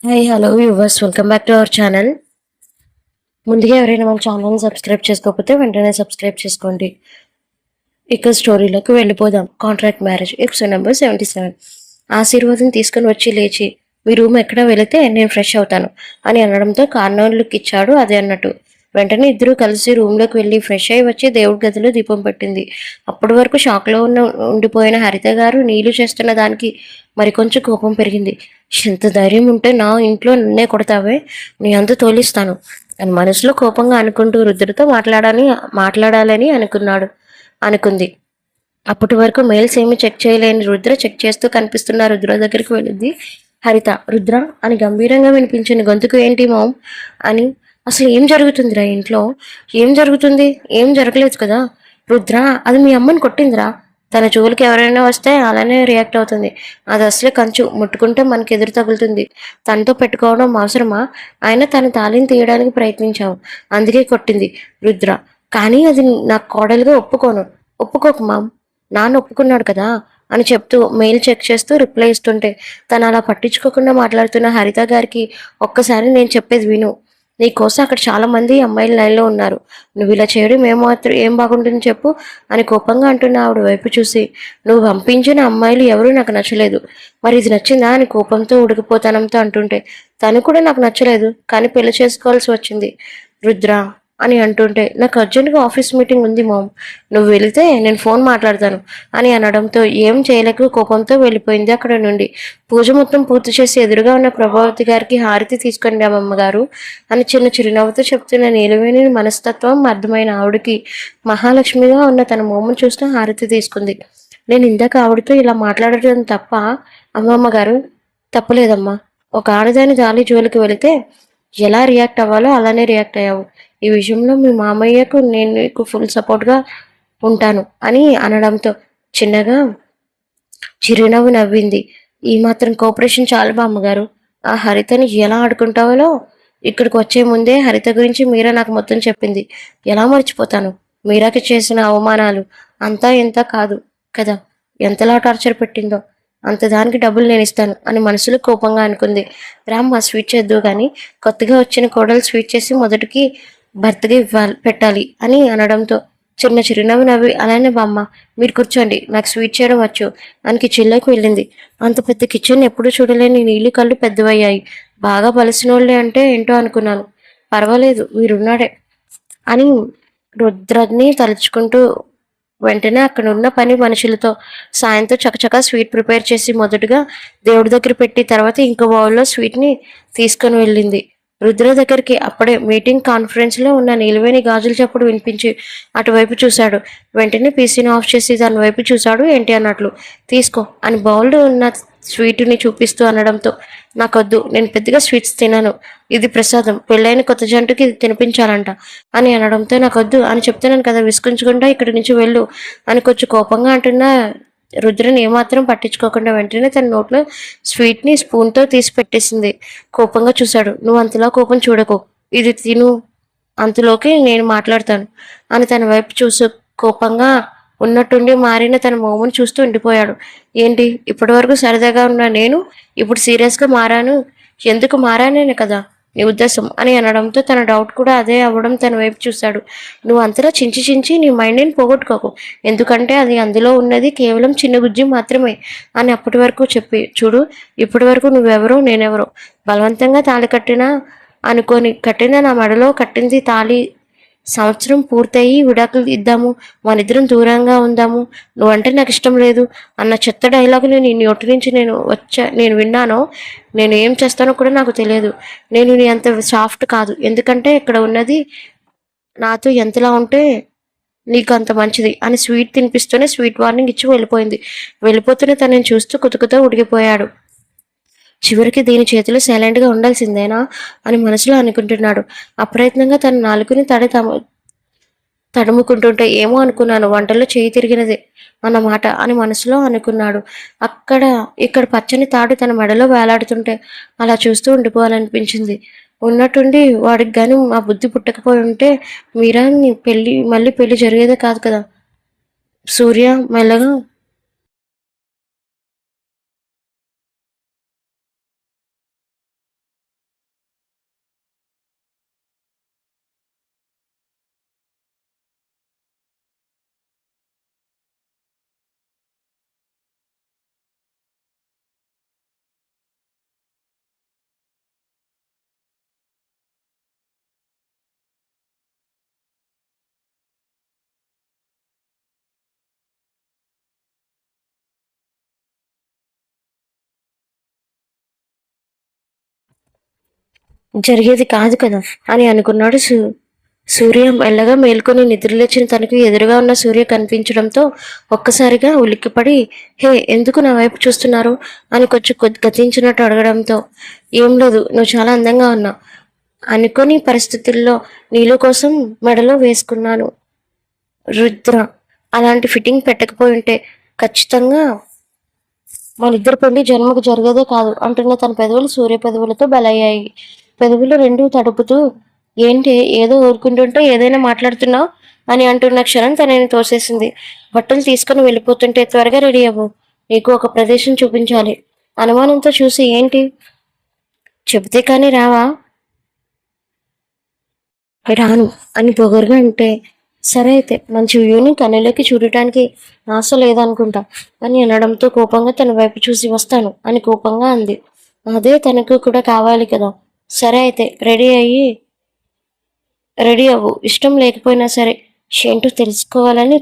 Hi hello viewers, welcome back to our channel. ముందుగా ఎవరైనా మన ఛానల్ని సబ్స్క్రైబ్ చేసుకోకపోతే వెంటనే సబ్స్క్రైబ్ చేసుకోండి. ఇక స్టోరీలోకి వెళ్ళిపోదాం. Contract marriage episode number 77. ఆశీర్వాదం తీసుకుని వచ్చి లేచి, మీ రూమ్ ఎక్కడ వెళితే నేను ఫ్రెష్ అవుతాను అని అనడంతో కార్నర్ లుక్ ఇచ్చాడు. అదే అన్నట్టు వెంటనే ఇద్దరు కలిసి రూమ్లోకి వెళ్ళి ఫ్రెష్ అయ్యి వచ్చి దేవుడి గదిలో దీపం పెట్టింది. అప్పటి వరకు షాక్లో ఉండిపోయిన హరిత గారు నీళ్లు చేస్తున్న దానికి మరికొంచెం కోపం పెరిగింది. ఎంత ధైర్యం ఉంటే నా ఇంట్లో నన్నే కొడతావే, నీ అంత తోలిస్తాను అని మనసులో కోపంగా అనుకుంటూ రుద్రతో మాట్లాడాలని అనుకుంది. అప్పటి వరకు మెయిల్స్ ఏమి చెక్ చేయలేని రుద్ర చెక్ చేస్తూ కనిపిస్తున్న రుద్ర దగ్గరికి వెళ్ళింది హరిత. రుద్ర అని గంభీరంగా వినిపించింది గొంతుకు. ఏంటి మామ్ అని. అసలు ఏం జరుగుతుందిరా ఇంట్లో? ఏం జరుగుతుంది? ఏం జరగలేదు కదా రుద్ర. అది మీ అమ్మని కొట్టిందిరా. తన చెవులకి ఎవరైనా వస్తే అలానే రియాక్ట్ అవుతుంది. అది అసలే కంచు, ముట్టుకుంటే మనకి ఎదురు తగులుతుంది. తనతో పెట్టుకోవడం అవసరమా? అయినా తన తాళిని తీయడానికి ప్రయత్నించావు, అందుకే కొట్టింది రుద్ర. కానీ అది నాకు కోడలుగా ఒప్పుకోకు మామ్. నాన్న ఒప్పుకున్నాడు కదా అని చెప్తూ మెయిల్ చెక్ చేస్తూ రిప్లై ఇస్తుంటే తను అలా పట్టించుకోకుండా మాట్లాడుతున్న హరిత గారికి, ఒక్కసారి నేను చెప్పేది విను. నీకోసం అక్కడ చాలా మంది అమ్మాయిలు లైన్లో ఉన్నారు. నువ్వు ఇలా చేయడం ఏమాత్రం ఏం బాగుంటుంది చెప్పు అని కోపంగా అంటున్న ఆవిడ వైపు చూసి, నువ్వు పంపించిన అమ్మాయిలు ఎవరూ నాకు నచ్చలేదు. మరి ఇది నచ్చిందా అని కోపంతో ఉడికిపోతానంతో అంటుంటే, తను కూడా నాకు నచ్చలేదు కానీ పెళ్లి చేసుకోవాల్సి వచ్చింది రుద్ర అని అంటుంటే, నాకు అర్జెంటుగా ఆఫీస్ మీటింగ్ ఉంది మామ్, నువ్వు వెళితే నేను ఫోన్ మాట్లాడతాను అని అనడంతో ఏం చేయలేక కోపంతో వెళ్ళిపోయింది అక్కడ నుండి. పూజ మొత్తం పూర్తి చేసి ఎదురుగా ఉన్న ప్రభావతి గారికి హారతి తీసుకొని అమ్మగారు అని చిన్న చిరునవ్వుతో చెప్తున్న నీలవేణి మనస్తత్వం అర్థమైన ఆవిడకి మహాలక్ష్మిగా ఉన్న తన మోమును చూస్తూ హారతి తీసుకుంది. నేను ఇందాక ఆవిడతో ఇలా మాట్లాడటం తప్ప అమ్మమ్మ గారు? తప్పలేదమ్మా. ఒక ఆడదాని జాలి జోలికి వెళితే ఎలా రియాక్ట్ అవ్వాలో అలానే రియాక్ట్ అయ్యావు. ఈ విషయంలో మీ మామయ్యకు నేను నీకు ఫుల్ సపోర్ట్గా ఉంటాను అని అనడంతో చిన్నగా చిరునవ్వు నవ్వింది. ఈ మాత్రం కోఆపరేషన్ చాలు బామ్మగారు. ఆ హరితని ఎలా ఆడుకుంటావో ఇక్కడికి వచ్చే ముందే హరిత గురించి మీరా నాకు మొత్తం చెప్పింది. ఎలా మర్చిపోతాను? మీరాకి చేసిన అవమానాలు అంతా ఎంత కాదు కదా, ఎంతలా టార్చర్ పెట్టిందో. అంత దానికి డబ్బులు నేను ఇస్తాను అని మనసులో కోపంగా అనుకుంది. రామ్మ స్వీట్ చేద్దు కానీ కొత్తగా వచ్చిన కోడలు స్వీట్ చేసి మొదటికి భర్తగా పెట్టాలి అని అనడంతో చిన్న చిరునవ్వు నవ్వి, అలానే బామ్మ మీరు కూర్చోండి, నాకు స్వీట్ చేయడం వచ్చు అని కిచెన్లోకి వెళ్ళింది. అంత పెద్ద కిచెన్ ఎప్పుడూ చూడలేని నీళ్ళు కళ్ళు పెద్దవయ్యాయి. బాగా బలిసినోళ్ళే అంటే ఏంటో అనుకున్నాను. పర్వాలేదు వీరున్నాడే అని రుద్రని తలుచుకుంటూ వెంటనే అక్కడ ఉన్న పని మనుషులతో సాయంతో చకచకా స్వీట్ ప్రిపేర్ చేసి మొదటగా దేవుడి దగ్గర పెట్టి తర్వాత ఇంకో బౌల్లో స్వీట్ని తీసుకొని వెళ్ళింది రుద్ర దగ్గరికి. అప్పుడే మీటింగ్ కాన్ఫరెన్స్లో ఉన్న నీలవేణి గాజులు చప్పుడు వినిపించి అటువైపు చూశాడు. వెంటనే పీసీని ఆఫ్ చేసి దాని వైపు చూశాడు. ఏంటి అన్నట్లు. తీసుకో అని బౌల్ ఉన్న స్వీటుని చూపిస్తూ అనడంతో, నాకొద్దు, నేను పెద్దగా స్వీట్స్ తినను, ఇది ప్రసాదం, పెళ్ళైన కొత్త జంటకి ఇది తినిపించాలంట అని అనడంతో, నాకొద్దు అని చెప్తున్నాను కదా, విసుకుంచకుండా ఇక్కడి నుంచి వెళ్ళు అని కొంచెం కోపంగా అంటున్న రుద్రని ఏమాత్రం పట్టించుకోకుండా వెంటనే తన నోట్లో స్వీట్ని స్పూన్తో తీసి పెట్టేసింది. కోపంగా చూశాడు. నువ్వు అంతలా కోపం చూడకు, ఇది తిను, అంతలోకి నేను మాట్లాడతాను అని తన వైపు చూసి కోపంగా ఉన్నట్టుండి మారిన తన మోమును చూస్తూ ఉండిపోయాడు. ఏంటి, ఇప్పటి వరకు సరదాగా ఉన్న నేను ఇప్పుడు సీరియస్గా మారాను? ఎందుకు మారానే కదా నీ ఉద్దేశం అని అనడంతో తన డౌట్ కూడా అదే అవ్వడం తన వైపు చూశాడు. నువ్వు అంతలా చించి నీ మైండ్ని పోగొట్టుకోకు, ఎందుకంటే అది అందులో ఉన్నది కేవలం చిన్న గుజ్జి మాత్రమే అని అప్పటి వరకు చెప్పి చూడు. ఇప్పటి వరకు నువ్వెవరో నేనెవరో బలవంతంగా తాళి కట్టిన నా మెడలో కట్టింది తాళి. సంవత్సరం పూర్తయి విడాకులు ఇద్దాము, మనిద్దరం దూరంగా ఉందాము, నువ్వంటే నాకు ఇష్టం లేదు అన్న చెత్త డైలాగులు నీ నోటి నుంచి నేను విన్నానో, నేను ఏం చేస్తానో కూడా నాకు తెలియదు. నేను నీ అంత సాఫ్ట్ కాదు, ఎందుకంటే ఇక్కడ ఉన్నది నాతో ఎంతలా ఉంటే నీకు అంత మంచిది అని స్వీట్ తినిపిస్తూనే స్వీట్ వార్నింగ్ ఇచ్చి వెళ్ళిపోతూనే తనని చూస్తూ కుతుకుతో ఉడికిపోయాడు. చివరికి దీని చేతిలో సైలెంట్గా ఉండాల్సిందేనా అని మనసులో అనుకుంటున్నాడు. అప్రయత్నంగా తన నాలుగుని తడుముకుంటుంటే ఏమో అనుకున్నాను, వంటల్లో చేయి తిరిగినదే అన్నమాట అని మనసులో అనుకున్నాడు. ఇక్కడ పచ్చని తాడు తన మెడలో వేలాడుతుంటే అలా చూస్తూ ఉండిపోవాలనిపించింది. ఉన్నట్టుండి వాడికి గాని ఆ బుద్ధి పుట్టకపోయి ఉంటే మీరా మళ్ళీ పెళ్లి జరిగేదే కాదు కదా. సూర్య మెల్లగా జరిగేది కాదు కదా అని అనుకున్నాడు సూర్య. మెల్లగా మేల్కొని నిద్రలేచిన తనకు ఎదురుగా ఉన్న సూర్య కనిపించడంతో ఒక్కసారిగా ఉలిక్కిపడి, హే, ఎందుకు నా వైపు చూస్తున్నారు అని కొంచెం గతించినట్టు అడగడంతో, ఏం లేదు, నువ్వు చాలా అందంగా ఉన్నావు, అనుకోని పరిస్థితుల్లో నీళ్ళు కోసం మెడలో వేసుకున్నాను రుద్ర. అలాంటి ఫిట్టింగ్ పెట్టకపోయి ఉంటే ఖచ్చితంగా మన ఇద్దరు పెళ్లి జన్మకు జరిగేదే కాదు అంటున్న తన పెదవులు సూర్య పెదవులతో బలయ్యాయి. పెదవులు రెండు తడుపుతూ, ఏంటి ఏదో ఊరుకుంటుంటే ఏదైనా మాట్లాడుతున్నావు అని అంటున్న క్షణం తనని తోసేసింది. బట్టలు తీసుకుని వెళ్ళిపోతుంటే, త్వరగా రెడీ అవ్వు, నీకు ఒక ప్రదేశం చూపించాలి. అనుమానంతో చూసి, ఏంటి, చెబితే కానీ రావా? రాను అని పొగరుగా అంటే, సరే అయితే మంచి వ్యూని కన్నులోకి చూడటానికి ఆశ లేదనుకుంటా అని అనడంతో కోపంగా తన వైపు చూసి, వస్తాను అని కోపంగా అంది. అదే తనకు కూడా కావాలి కదా. సరే అయితే రెడీ అవ్వు, ఇష్టం లేకపోయినా సరే ఏంటో తెలుసుకోవాలని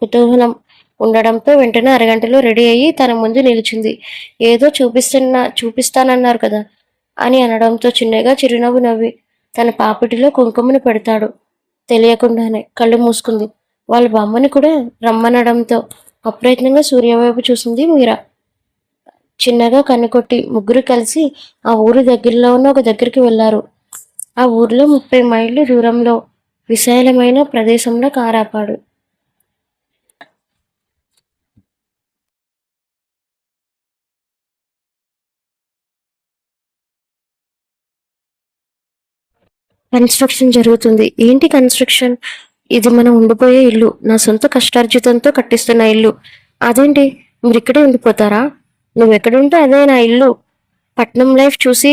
కుతూహలం ఉండడంతో వెంటనే అరగంటలో రెడీ అయ్యి తన ముందు నిలిచింది. ఏదో చూపిస్తానన్నారు కదా అని అనడంతో చిన్నగా చిరునవ్వు నవ్వి తన పాపిటిలో కుంకుమను పెడతాడు. తెలియకుండానే కళ్ళు మూసుకుంది. వాళ్ళ బామ్మని కూడా రమ్మనడంతో అప్రయత్నంగా సూర్య వైపు చూసింది మీరా. చిన్నగా కన్నుకొట్టి ముగ్గురు కలిసి ఆ ఊరి దగ్గరలో ఉన్న ఒక దగ్గరికి వెళ్లారు. ఆ ఊర్లో 30 మైళ్ళు దూరంలో విశాలమైన ప్రదేశంలో కారాపాడు. కన్స్ట్రక్షన్ జరుగుతుంది. ఏంటి కన్స్ట్రక్షన్? ఇది మనం ఉండిపోయే ఇల్లు, నా సొంత కష్టార్జితంతో కట్టిస్తున్న ఇల్లు. అదేంటి, మీరు ఇక్కడే ఉండిపోతారా? నువ్వు ఎక్కడుంటే అదే నా ఇల్లు. పట్నం లైఫ్ చూసి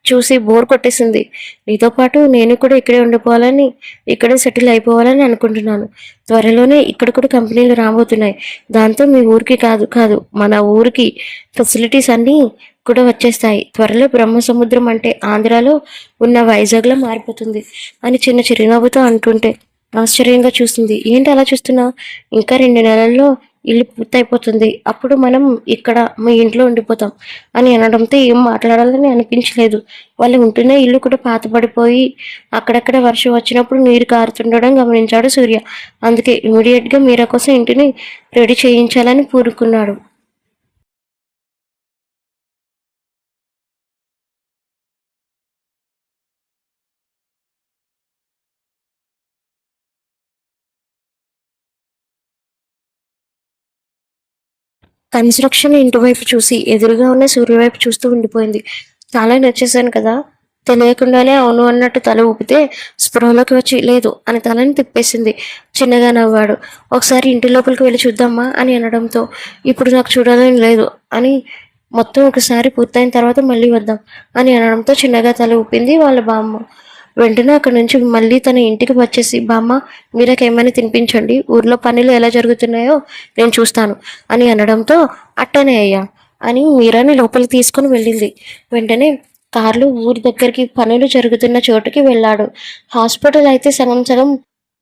చూసి బోర్ కొట్టేసింది. నీతో పాటు నేను కూడా ఇక్కడే ఉండిపోవాలని, ఇక్కడే సెటిల్ అయిపోవాలని అనుకుంటున్నాను. త్వరలోనే ఇక్కడ కూడా కంపెనీలు రాబోతున్నాయి. దాంతో మీ ఊరికి కాదు కాదు మన ఊరికి ఫెసిలిటీస్ అన్నీ కూడా వచ్చేస్తాయి. త్వరలో బ్రహ్మసముద్రం అంటే ఆంధ్రాలో ఉన్న వైజాగ్లో మారిపోతుంది అని చిన్న చిరునవ్వుతో అంటుంటే ఆశ్చర్యంగా చూస్తుంది. ఏంటి అలా చూస్తున్నావు? ఇంకా 2 నెలల్లో ఇల్లు పూర్తయిపోతుంది. అప్పుడు మనం ఇక్కడ మీ ఇంట్లో ఉండిపోతాం అని అనడంతో ఏం మాట్లాడాలని అనిపించలేదు. వాళ్ళు ఉంటున్న ఇల్లు కూడా పాతబడిపోయి అక్కడక్కడ వర్షం వచ్చినప్పుడు నీరు కారుతుండడం గమనించాడు సూర్య. అందుకే ఇమీడియట్గా మీరా కోసం ఇంటిని రెడీ చేయించాలని పూనుకున్నాడు. కన్స్ట్రక్షన్ ఇంటి వైపు చూసి ఎదురుగా ఉన్న సూర్య వైపు చూస్తూ ఉండిపోయింది. చాలా నచ్చేసాను కదా. తెలియకుండానే అవును అన్నట్టు తల ఊపితే స్పృహలోకి వచ్చి లేదు అని తలని తిప్పేసింది. చిన్నగా నవ్వాడు. ఒకసారి ఇంటి లోపలికి వెళ్ళి చూద్దామా అని అనడంతో ఇప్పుడు నాకు చూడాలని లేదు అని, మొత్తం ఒకసారి పూర్తయిన తర్వాత మళ్ళీ వద్దాం అని అనడంతో చిన్నగా తల ఊపింది వాళ్ళ బామ్మ. వెంటనే అక్కడి నుంచి మళ్ళీ తన ఇంటికి వచ్చేసి, బామ్మ, మీరకేమైనా తినిపించండి, ఊర్లో పనులు ఎలా జరుగుతున్నాయో నేను చూస్తాను అని అనడంతో అట్టనే అయ్యా అని మీరాని లోపలికి తీసుకుని వెళ్ళింది. వెంటనే కార్లు ఊరి దగ్గరికి పనులు జరుగుతున్న చోటుకి వెళ్ళాడు. హాస్పిటల్ అయితే సగం సగం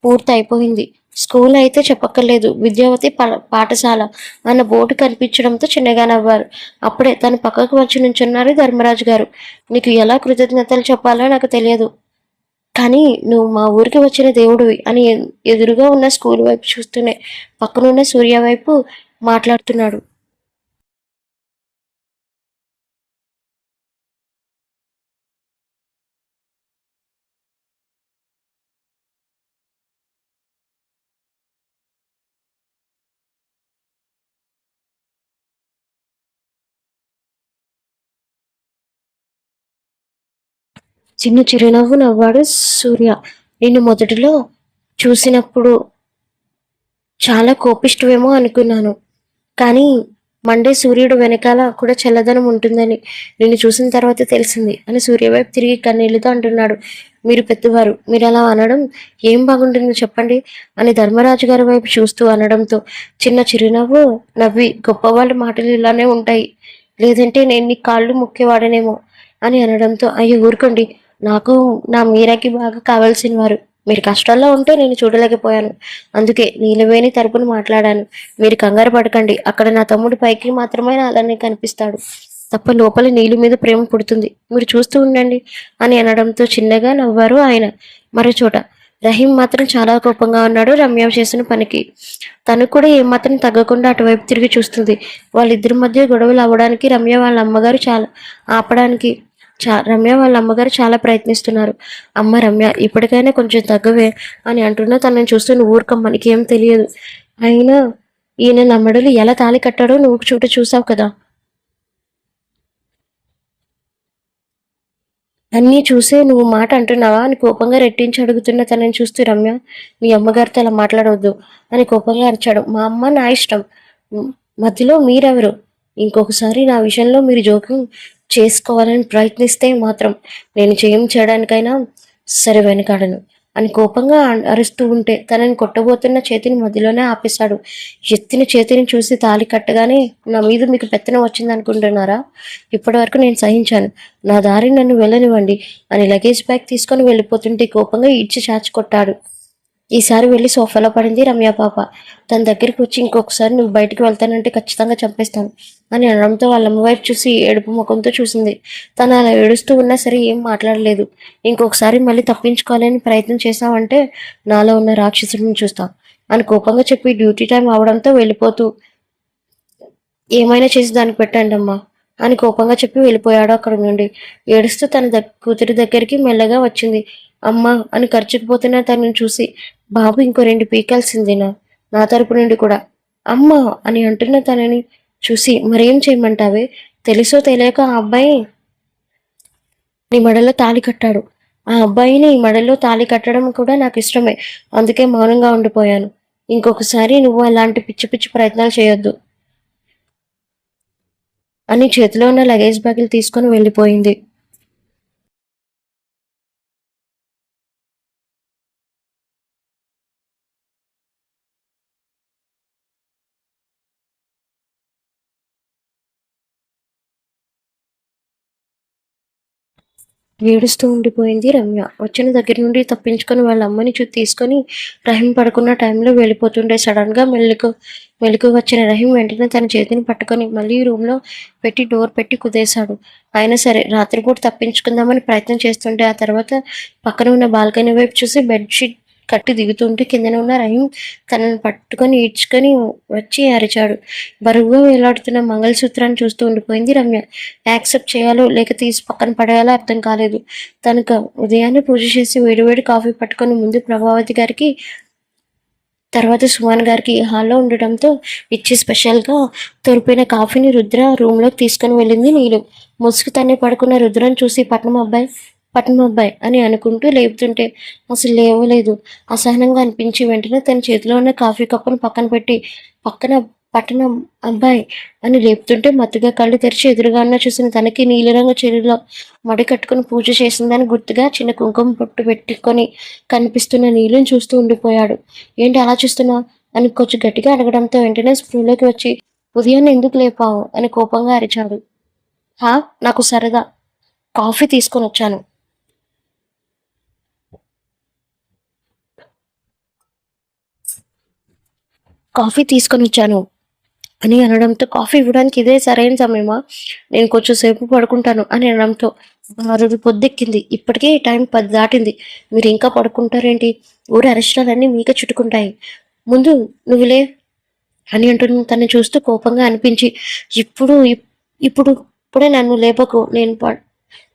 పూర్తి అయిపోయింది. స్కూల్ అయితే చెప్పక్కర్లేదు, విద్యావతి పాఠశాల అన్న బోర్డు కనిపించడంతో చిన్నగా నవ్వారు. అప్పుడే తన పక్కకు వచ్చి నుంచున్నారు ధర్మరాజు గారు. నీకు ఎలా కృతజ్ఞతలు చెప్పాలో నాకు తెలియదు, కానీ నువ్వు మా ఊరికి వచ్చిన దేవుడివి అని ఎదురుగా ఉన్న స్కూల్ వైపు చూస్తూనే పక్కనున్న సూర్య వైపు మాట్లాడుతున్నాడు. చిన్న చిరునవ్వు నవ్వాడు సూర్య. నిన్ను మొదటిలో చూసినప్పుడు చాలా కోపిష్టివేమో అనుకున్నాను, కానీ మండే సూర్యుడు వెనకాల కూడా చల్లదనం ఉంటుందని నిన్ను చూసిన తర్వాత తెలిసింది అని సూర్య వైపు తిరిగి కన్నీళ్లతో అంటున్నాడు. మీరు పెద్దవారు, మీరు అలా అనడం ఏం బాగుంటుందో చెప్పండి అని ధర్మరాజు గారి వైపు చూస్తూ అనడంతో చిన్న చిరునవ్వు నవ్వి, గొప్పవాళ్ళ మాటలు ఇలానే ఉంటాయి, లేదంటే నేను నీ కాళ్ళు ముక్కేవాడనేమో అని అనడంతో, అయ్యో ఊరుకోండి, నాకు నా మీరాకి బాగా కావాల్సిన వారు, మీరు కష్టాల్లో ఉంటే నేను చూడలేకపోయాను, అందుకే నీలవేణి తరపున మాట్లాడాను. మీరు కంగారు పడకండి, అక్కడ నా తమ్ముడి పైకి మాత్రమే అలానే కనిపిస్తాడు, తప్ప లోపల నీళ్ళు మీద ప్రేమ పుడుతుంది. మీరు చూస్తూ ఉండండి అని అనడంతో చిన్నగా నవ్వారు ఆయన. మరో చోట రహీం మాత్రం చాలా కోపంగా ఉన్నాడు రమ్య చేసిన పనికి. తను కూడా ఏమాత్రం తగ్గకుండా అటువైపు తిరిగి చూస్తుంది. వాళ్ళిద్దరి మధ్య గొడవలు అవ్వడానికి రమ్య వాళ్ళ అమ్మగారు చాలా ప్రయత్నిస్తున్నారు. అమ్మ రమ్య, ఇప్పటికైనా కొంచెం తగ్గవే అని అంటున్నా తనని చూస్తూ నువ్వు ఊరుకమ్మ, మనకేం తెలియదు. అయినా ఈయన నా మెడలు ఎలా తాళి కట్టాడో నువ్వు చూసావు కదా. అన్నీ చూసే నువ్వు మాట అంటున్నావా అని కోపంగా రెట్టించి అడుగుతున్న తనని చూస్తూ రమ్య, మీ అమ్మగారితో అలా మాట్లాడవద్దు అని కోపంగా అరిచాడు. మా అమ్మ నా ఇష్టం, మధ్యలో మీరెవరు? ఇంకొకసారి నా విషయంలో మీరు జోక్యం చేసుకోవాలని ప్రయత్నిస్తే మాత్రం నేను చేయడానికైనా సరే వెనకాడను అని కోపంగా అరుస్తూ ఉంటే తనని కొట్టబోతున్న చేతిని మధ్యలోనే ఆపేశాడు. ఎత్తిన చేతిని చూసి తాళి కట్టగానే నా మీద మీకు పెత్తనం వచ్చింది అనుకుంటున్నారా? ఇప్పటి వరకు నేను సహించాను, నా దారి నన్ను వెళ్ళనివ్వండి అని లగేజ్ బ్యాగ్ తీసుకొని వెళ్ళిపోతుంటే కోపంగా ఈడ్చి చాచి కొట్టాడు. ఈసారి వెళ్ళి సోఫాలో పడింది రమ్య పాప. తన దగ్గరికి వచ్చి ఇంకొకసారి నువ్వు బయటకు వెళ్తానంటే ఖచ్చితంగా చంపేస్తాను అని అనడంతో వాళ్ళ అమ్మ వైపు చూసి ఏడుపు ముఖంతో చూసింది. తను అలా ఏడుస్తూ ఉన్నా సరే ఏం మాట్లాడలేదు. ఇంకొకసారి మళ్ళీ తప్పించుకోవాలని ప్రయత్నం చేసావంటే నాలో ఉన్న రాక్షసుడిని చూస్తా అని కోపంగా చెప్పి డ్యూటీ టైం అవడంతో వెళ్ళిపోతూ ఏమైనా చేసి దానికి పెట్టండి అమ్మా అని కోపంగా చెప్పి వెళ్ళిపోయాడు అక్కడి నుండి. ఏడుస్తూ తన కూతురి దగ్గరికి మెల్లగా వచ్చింది. అమ్మ అని ఖర్చుకుపోతున్న తనని చూసి బాబు ఇంకో 2 పీకాల్సిందేనా నా తరపు నుండి కూడా అమ్మ అని అంటున్న తనని చూసి మరేం చేయమంటావే? తెలుసో తెలియక ఆ అబ్బాయి నీ మెడలో తాళి కట్టాడు. ఆ అబ్బాయిని ఈ మెడలో తాళి కట్టడం కూడా నాకు ఇష్టమే, అందుకే మౌనంగా ఉండిపోయాను. ఇంకొకసారి నువ్వు అలాంటి పిచ్చి పిచ్చి ప్రయత్నాలు చేయొద్దు అని చేతిలో ఉన్న లగేజ్ బ్యాగులు తీసుకొని వెళ్ళిపోయింది. ఏడుస్తూ ఉండిపోయింది రమ్య. వచ్చిన దగ్గర నుండి తప్పించుకొని వాళ్ళ అమ్మని తీసుకొని రహీం పడుకున్న టైంలో వెళ్ళిపోతుండే సడన్గా మెలకు వచ్చిన రహీం వెంటనే తన చేతిని పట్టుకొని మళ్ళీ రూమ్లో పెట్టి డోర్ పెట్టి కుదేశాడు. అయినా సరే రాత్రిపూట తప్పించుకుందామని ప్రయత్నం చేస్తుంటే ఆ తర్వాత పక్కన ఉన్న బాల్కనీ వైపు చూసి బెడ్షీట్ కట్టి దిగుతుంటే కిందన ఉన్న రహీం తనని పట్టుకొని ఈడ్చుకొని వచ్చి అరిచాడు. బరువుగా వేలాడుతున్న మంగళసూత్రాన్ని చూస్తూ ఉండిపోయింది రమ్య. యాక్సెప్ట్ చేయాలో లేక తీసి పక్కన పడేయాలో అర్థం కాలేదు. తనకు ఉదయాన్నే పూజ చేసి వేడివేడి కాఫీ పట్టుకొని ముందు ప్రభావతి గారికి తర్వాత సుమాన్ గారికి హాల్లో ఉండటంతో ఇచ్చి స్పెషల్గా తొరిపిన కాఫీని రుద్ర రూమ్లోకి తీసుకుని వెళ్ళింది నీలు. ముసుగు తన్ని పడుకున్న రుద్రను చూసి పట్నం అబ్బాయి అని అనుకుంటూ లేపుతుంటే అసలు లేవలేదు. అసహనంగా అనిపించి వెంటనే తన చేతిలో ఉన్న కాఫీ కప్పును పక్కన పెట్టి పట్టణం అబ్బాయి అని లేపుతుంటే మత్తుగా కళ్ళు తెరిచి ఎదురుగా చూసిన తనకి నీలిరంగు చీరలో మడి కట్టుకుని పూజ చేసిందని గుర్తుగా చిన్న కుంకుమ పొట్టు పెట్టుకొని కనిపిస్తున్న నీళ్ళని చూస్తూ ఉండిపోయాడు. ఏంటి అలా చూస్తున్నావు అని కొంచెం గట్టిగా అడగడంతో వెంటనే స్పృహలోకి వచ్చి ఉదయాన్నే ఎందుకు లేపావు అని కోపంగా అరిచాడు. నాకు సరదా, కాఫీ తీసుకొని వచ్చాను. కాఫీ తీసుకొని వచ్చాను అని అనడంతో కాఫీ ఇవ్వడానికి ఇదే సరైన సమయమా, నేను కొంచెం సేపు పడుకుంటాను అని అనడంతో పొద్దెక్కింది. ఇప్పటికే టైం 10 దాటింది, మీరు ఇంకా పడుకుంటారేంటి? ఊరి అరిష్టాలన్నీ మీకే చుట్టుకుంటాయి, ముందు నువ్వులే అని అంటున్న తను చూస్తూ కోపంగా అనిపించి ఇప్పుడే నన్ను లేపకు,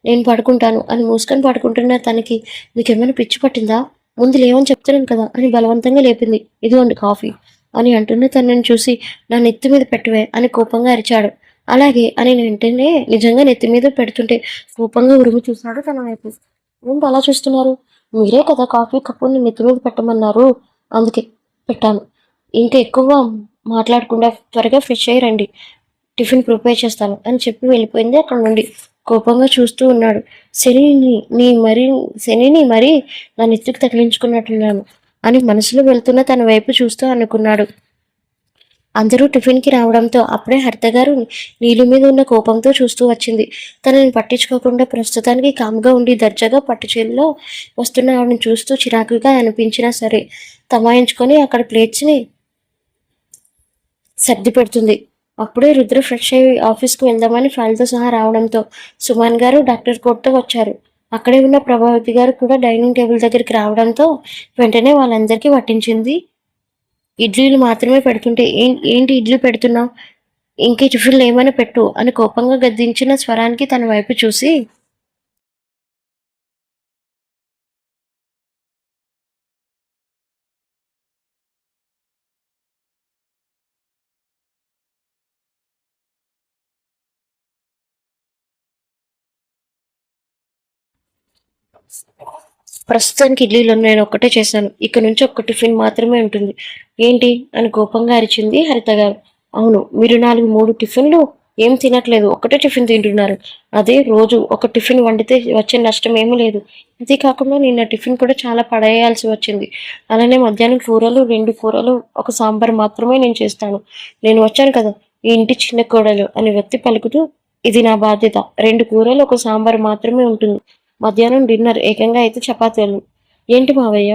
నేను పడుకుంటాను అని మూసుకొని పడుకుంటున్న తనకి నీకేమైనా పిచ్చి పట్టిందా, ముందు లేవని చెప్తున్నాను కదా అని బలవంతంగా లేపింది. ఇదిగోండి కాఫీ అని అంటున్న తనని చూసి నా నెత్తి మీద పెట్టవే అని కోపంగా అరిచాడు. అలాగే అని వెంటనే నిజంగా నెత్తి మీద పెడుతుంటే కోపంగా ఉరిమి చూశాడు తన వైపు. ఏంటి అలా చూస్తున్నారు? మీరే కదా కాఫీ కప్పుని నెత్తి మీద పెట్టమన్నారు, అందుకే పెట్టాను. ఇంకా ఎక్కువ మాట్లాడకుండా త్వరగా ఫ్రెష్ అయ్యి రండి, టిఫిన్ ప్రిపేర్ చేస్తాను అని చెప్పి వెళ్ళిపోయింది అక్కడ నుండి. కోపంగా చూస్తూ ఉన్నాడు. శనిని మరీ నా నెత్తికి తగిలించుకున్నట్టున్నాను అని మనసులో వెళ్తున్న తన వైపు చూస్తూ అనుకున్నాడు. అందరూ టిఫిన్కి రావడంతో అప్పుడే హరిత గారు నీళ్ళు మీద ఉన్న కోపంతో చూస్తూ వచ్చింది. తనని పట్టించుకోకుండా ప్రస్తుతానికి కామ్గా ఉండి దర్జాగా పట్టుచీరలో వస్తున్న ఆవిడని చూస్తూ చిరాకుగా అనిపించినా సరే తమాయించుకొని అక్కడ ప్లేట్స్ని సర్ది పెడుతుంది. అప్పుడే రుద్ర ఫ్రెష్ అయ్యి ఆఫీస్కి వెళ్దామని ఫైల్తో సహా రావడంతో సుమన్ గారు డాక్టర్ కోట్తో వచ్చారు. అక్కడే ఉన్న ప్రభావతి గారు కూడా డైనింగ్ టేబుల్ దగ్గరికి రావడంతో వెంటనే వాళ్ళందరికీ వడ్డించింది. ఇడ్లీలు మాత్రమే పెడుతుంటే ఏంటి ఇడ్లీ పెడుతున్నావు, ఇంకే టిఫిన్లు ఏమైనా పెట్టు అని కోపంగా గద్దించిన స్వరానికి తన వైపు చూసి, ప్రస్తుతానికి ఇడ్లీలో నేను ఒక్కటే చేశాను, ఇక నుంచి ఒక్క టిఫిన్ మాత్రమే ఉంటుంది. ఏంటి అని కోపంగా అరిచింది హరిత గారు. అవును, మీరు 4-3 టిఫిన్లు ఏం తినట్లేదు, ఒకటే టిఫిన్ తింటున్నారు. అదే రోజు ఒక టిఫిన్ వండితే వచ్చే నష్టం ఏమీ లేదు. అంతే కాకుండా నిన్న టిఫిన్ కూడా చాలా పడేయాల్సి వచ్చింది. అలానే మధ్యాహ్నం కూరలు 2 కూరలు, ఒక సాంబార్ మాత్రమే నేను చేస్తాను. నేను వచ్చాను కదా ఈ ఇంటి చిన్న కోడలు అని వ్యక్తి పలుకుతూ, ఇది నా బాధ్యత. 2 కూరలు, ఒక సాంబార్ మాత్రమే ఉంటుంది. మధ్యాహ్నం డిన్నర్ ఏకంగా అయితే చపాతీలు. ఏంటి మావయ్య,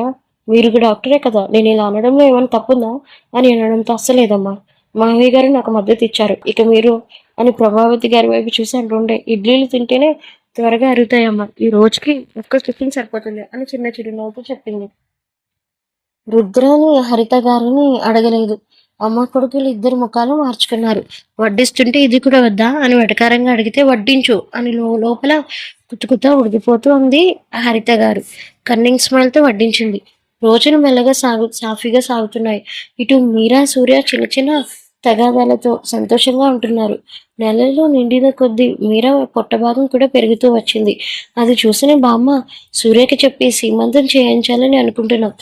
మీరు డాక్టరే కదా, నేను ఇలా అనడంలో ఏమైనా తప్పుందా అని అనడంతో అస్సలేదమ్మా. మావయ్య గారు నాకు మద్దతు ఇచ్చారు, ఇక మీరు అని ప్రభావతి గారి వైపు చూసి అంటుండే, ఇడ్లీలు తింటేనే త్వరగా అరుగుతాయమ్మా, ఈ రోజుకి ఒక్క టిఫిన్ సరిపోతుంది అని చిన్న చిరునవ్వుతో చెప్పింది. రుద్రాని హరిత గారిని అడగలేదు. అమ్మ కొడుకులు ఇద్దరు ముఖాలు మార్చుకున్నారు. వడ్డిస్తుంటే ఇది కూడా వద్దా అని వెటకారంగా అడిగితే వడ్డించు అని లోపల కుతుకుతా ఉడికిపోతూ ఉంది హరిత గారు. కన్నింగ్ స్మైల్తో వడ్డించింది. రోజులు మెల్లగా సాఫీగా సాగుతున్నాయి. ఇటు మీరా సూర్య చిన్న చిన్న తగాదాలతో సంతోషంగా ఉంటున్నారు. నెలలు నిండిన కొద్దీ మీరా పొట్టభాగం కూడా పెరుగుతూ వచ్చింది. అది చూసిన బామ్మ సూర్యకి చెప్పి సీమంతం చేయించాలని అనుకుంటున్నాం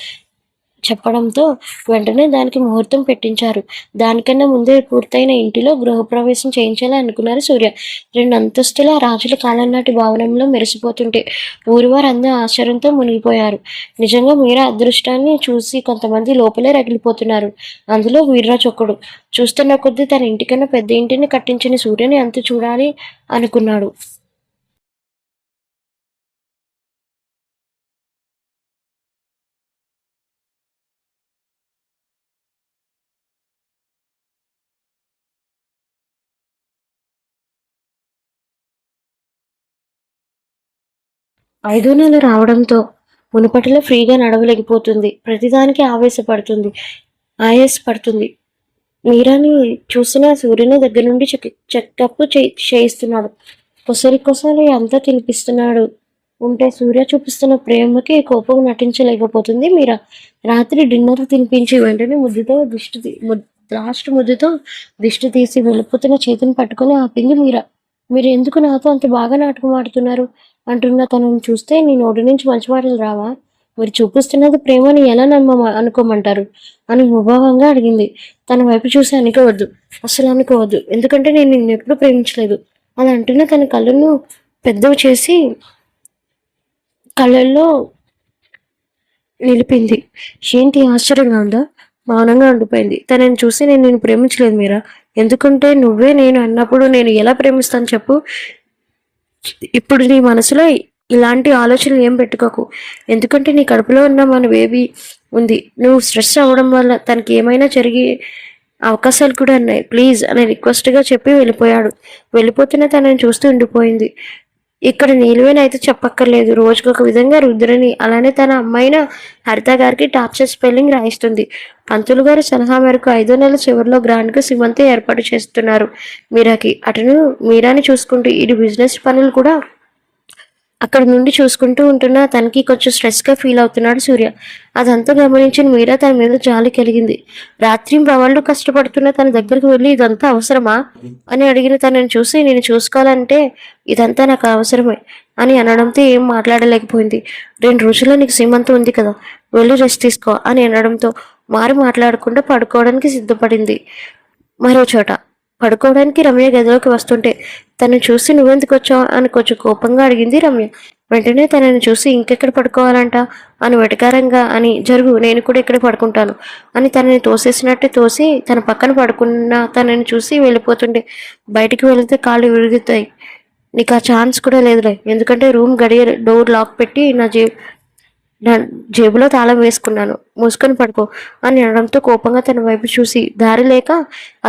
చెప్పడంతో వెంటనే దానికి ముహూర్తం పెట్టించారు. దానికన్నా ముందే పూర్తయిన ఇంటిలో గృహప్రవేశం చేయించాలని అనుకున్నారు సూర్య. 2 అంతస్తుల రాజుల కాలం నాటి భవనంలో మెరిసిపోతుంటే ఊరివారందరూ ఆశ్చర్యంతో మునిగిపోయారు. నిజంగా మీరా అదృష్టాన్ని చూసి కొంతమంది లోపలే రగిలిపోతున్నారు. అందులో వీర్రాజు ఒకడు. చూస్తున్న కొద్దీ తన ఇంటికన్నా పెద్ద ఇంటిని కట్టించిన సూర్యని అంత చూడాలి అనుకున్నాడు. 5వ నెల రావడంతో మునుపటిలో ఫ్రీగా నడవలేకపోతుంది. ప్రతిదానికి ఆవేశపడుతుంది, ఆయాసపడుతుంది. మీరాని చూసిన సూర్యుని దగ్గర నుండి చెకప్ చేయిస్తున్నాడు. కొసరి అంతా తినిపిస్తున్నాడు. ఉంటే సూర్య చూపిస్తున్న ప్రేమకి కోపం నటించలేకపోతుంది మీరా. రాత్రి డిన్నర్ తినిపించి వెంటనే లాస్ట్ ముద్దుతో దిష్టి తీసి వెళ్ళిపోతున్న చేతిని పట్టుకొని ఆపింది మీరా. మీరు ఎందుకు నాతో అంత బాగా నాటకం ఆడుతున్నారు అంటున్న తనని చూస్తే నీ నోటి నుంచి మంచి మాటలు రావా? మీరు చూపిస్తున్నది ప్రేమని ఎలా అనుకోమంటారు అని ముభావంగా అడిగింది. తన వైపు చూసి అనుకోవద్దు, అసలు అనుకోవద్దు, ఎందుకంటే నేను నిన్ను ఎప్పుడు ప్రేమించలేదు అని అంటున్న తన కళ్ళను పెద్దవి చేసి కళ్ళల్లో నిలిపింది. ఏంటి ఆశ్చర్యంగా ఉందా? మౌనంగా ఉండిపోయింది. తనని చూసి నేను ప్రేమించలేదు మీరా, ఎందుకంటే నువ్వే నేను అన్నప్పుడు నేను ఎలా ప్రేమిస్తాను చెప్పు. ఇప్పుడు నీ మనసులో ఇలాంటి ఆలోచనలు ఏం పెట్టుకోకు, ఎందుకంటే నీ కడుపులో ఉన్న మన బేబీ ఉంది. నువ్వు స్ట్రెస్ అవ్వడం వల్ల తనకి ఏమైనా జరిగే అవకాశాలు కూడా ఉన్నాయి, ప్లీజ్ అని రిక్వెస్ట్గా చెప్పి వెళ్ళిపోయాడు. వెళ్ళిపోతున్న తనని చూస్తూ ఉండిపోయింది. ఇక్కడ నీలువేనైతే చెప్పక్కర్లేదు, రోజుకొక విధంగా రుద్రని అలానే తన అమ్మాయిన హరిత గారికి టార్చర్ స్పెల్లింగ్ రాయిస్తుంది. పంతులు గారి సలహా మేరకు 5వ నెల చివరిలో గ్రాండ్గా సిమంతి ఏర్పాటు చేస్తున్నారు మీరాకి. అటును మీరాని చూసుకుంటూ ఇటు బిజినెస్ పనులు కూడా అక్కడ నుండి చూసుకుంటూ ఉంటున్నా తనకి కొంచెం స్ట్రెస్గా ఫీల్ అవుతున్నాడు సూర్య. అదంతా గమనించిన మీరా తన మీద జాలి కలిగింది. రాత్రి ప్రవాళ్ళు కష్టపడుతున్న తన దగ్గరకు వెళ్ళి ఇదంతా అవసరమా అని అడిగిన తనని చూసి నేను చూసుకోవాలంటే ఇదంతా నాకు అవసరమే అని అనడంతో ఏం మాట్లాడలేకపోయింది. 2 రోజుల్లో నీకు సీమంతం ఉంది కదా, వెళ్ళి రెస్ట్ తీసుకో అని అనడంతో మాట్లాడకుండా పడుకోవడానికి సిద్ధపడింది. మరో చోట పడుకోవడానికి రమ్య గదిలోకి వస్తుంటే తను చూసి నువ్వెందుకు వచ్చావు అని కొంచెం కోపంగా అడిగింది రమ్య. వెంటనే తనని చూసి ఇంకెక్కడ పడుకోవాలంట అని వెటకారంగా అని జరుగు, నేను కూడా ఇక్కడ పడుకుంటాను అని తనని తోసేసినట్టే తోసి తన పక్కన పడుకున్న తనని చూసి వెళ్ళిపోతుండే. బయటికి వెళితే కాళ్ళు విరుగుతాయి, నీకు ఆ ఛాన్స్ కూడా లేదులే, ఎందుకంటే రూమ్ గడియ డోర్ లాక్ పెట్టి నా జేబులో తాళం వేసుకున్నాను, మూసుకొని పడుకో అని అనడంతో కోపంగా తన వైపు చూసి దారి లేక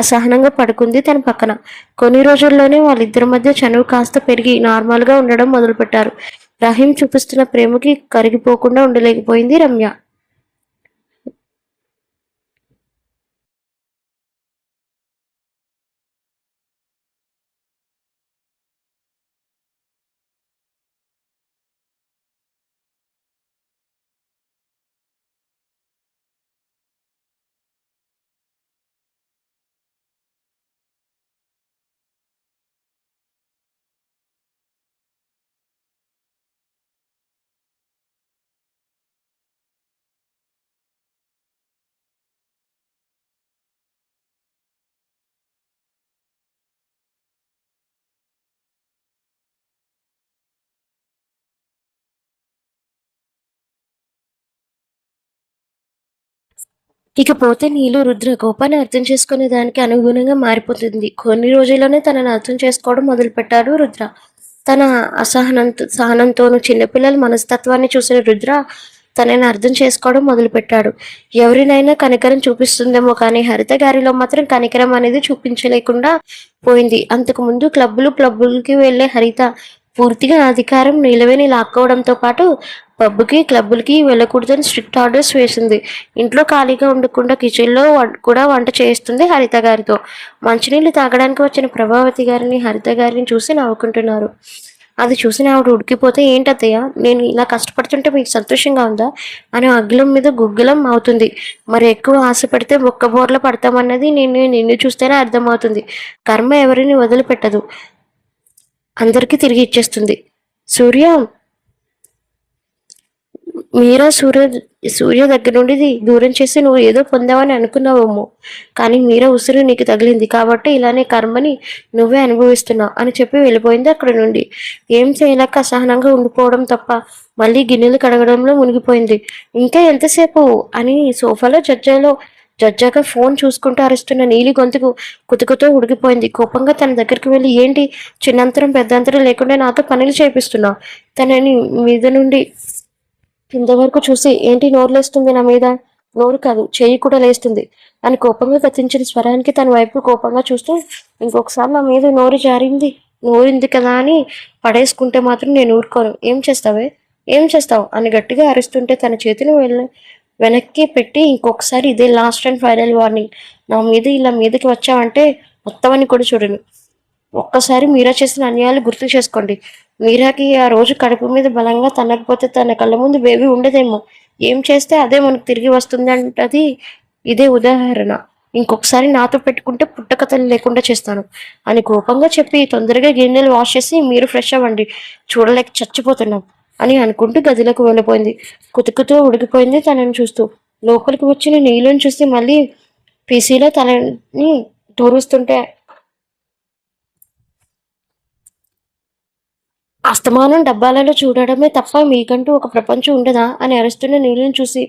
అసహనంగా పడుకుంది తన పక్కన. కొన్ని రోజుల్లోనే వాళ్ళిద్దరి మధ్య చనువు కాస్త పెరిగి నార్మల్గా ఉండడం మొదలుపెట్టారు. రహీం చూపిస్తున్న ప్రేమకి కరిగిపోకుండా ఉండలేకపోయింది రమ్య. ఇకపోతే నీలు రుద్ర కోపాన్ని అర్థం చేసుకునే దానికి అనుగుణంగా మారిపోతుంది. కొన్ని రోజుల్లోనే తనని అర్థం చేసుకోవడం మొదలుపెట్టాడు రుద్ర. తన సహనంతోనూ చిన్నపిల్లల మనస్తత్వాన్ని చూసిన రుద్ర తనని అర్థం చేసుకోవడం మొదలుపెట్టాడు. ఎవరినైనా కనికరం చూపిస్తుందేమో కానీ హరిత గారిలో మాత్రం కనికరం అనేది చూపించలేకుండా పోయింది. అంతకు ముందు క్లబ్బులకి వెళ్లే హరిత పూర్తిగా అధికారం నిలవేని లాక్కోవడంతో పాటు పబ్‌కి, క్లబ్బులకి వెళ్ళకూడదని స్ట్రిక్ట్ ఆర్డర్స్ వేసింది. ఇంట్లో ఖాళీగా ఉండకుండా కిచెన్‌లో కూడా వంట చేయిస్తుంది హరిత గారితో. మంచినీళ్ళు తాగడానికి వచ్చిన ప్రభావతి గారిని, హరిత గారిని చూసి నవ్వుకుంటున్నారు. అది చూసిన ఆవిడ ఉడికిపోతే, "ఏంటత్తయ్య, నేను ఇలా కష్టపడుతుంటే మీకు సంతోషంగా ఉందా?" అని అగ్గిలం మీద గుగ్గిలం అవుతుంది. మరి ఎక్కువ ఆశ పెడితే బొక్కబోర్ల పడతామన్నది నిన్ను చూస్తేనే అర్థమవుతుంది. కర్మ ఎవరిని వదిలిపెట్టదు. అందరికీ తిరిగి ఇచ్చేస్తుంది. సూర్య, మీరా సూర్య దగ్గర నుండి దూరం చేసి నువ్వు ఏదో పొందావని అనుకున్నావేమో, కానీ మీరా ఉసురు నీకు తగిలింది కాబట్టి ఇలానే కర్మని నువ్వే అనుభవిస్తున్నావు అని చెప్పి వెళ్ళిపోయింది అక్కడ నుండి. ఏం చేయలేక అసహనంగా ఉండిపోవడం తప్ప మళ్ళీ గిన్నెలు కడగడంలో మునిగిపోయింది. ఇంకా ఎంతసేపు అని సోఫాలో జడ్జాగా ఫోన్ చూసుకుంటూ అరుస్తున్న నీలి గొంతుకు కుతుకుతో ఉడికిపోయింది. కోపంగా తన దగ్గరికి వెళ్ళి, ఏంటి చిన్నంతరం పెద్దంతరం లేకుండా నాతో పనులు చేపిస్తున్నావు? తనని మీద నుండి కింద వరకు చూసి, ఏంటి నోరు లేస్తుంది నా మీద? నోరు కాదు, చెయ్యి కూడా లేస్తుంది అని కోపంగా గతించిన స్వరానికి తన వైపు కోపంగా చూస్తూ, ఇంకొకసారి నా మీద నోరింది కదా అని పడేసుకుంటే మాత్రం నేను ఊరుకోను. ఏం చేస్తావు అని గట్టిగా అరుస్తుంటే తన చేతిని వెనక్కి పెట్టి, ఇంకొకసారి ఇదే లాస్ట్ అండ్ ఫైనల్ వార్నింగ్. నా మీద ఇలా మీదకి వచ్చావంటే మొత్తం కూడా చూడను. ఒక్కసారి మీరా చేసిన అన్యాయాలు గుర్తు చేసుకోండి. మీరాకి ఆ రోజు కడుపు మీద బలంగా తన్నకపోతే తన కళ్ళ ముందు బేబీ ఉండదేమో. ఏం చేస్తే అదే మనకు తిరిగి వస్తుంది అంటది ఇదే ఉదాహరణ. ఇంకొకసారి నాతో పెట్టుకుంటే పుట్టకథలు లేకుండా చేస్తాను అని కోపంగా చెప్పి తొందరగా గిన్నెలు వాష్ చేసి మీరు ఫ్రెష్ అవ్వండి, చూడలేక చచ్చిపోతున్నాం అని అనుకుంటూ గదిలోకి వెళ్ళిపోయింది. కుతుకుతూ ఉడికిపోయింది తనని చూస్తూ. లోపలికి వచ్చిన నీళ్ళని చూసి మళ్ళీ పీసీలో తనని తోరుస్తుంటే, అస్తమానం డబ్బాలలో చూడడమే తప్ప మీకంటూ ఒక ప్రపంచం ఉండదా అని అరుస్తున్న నీళ్ళని చూసి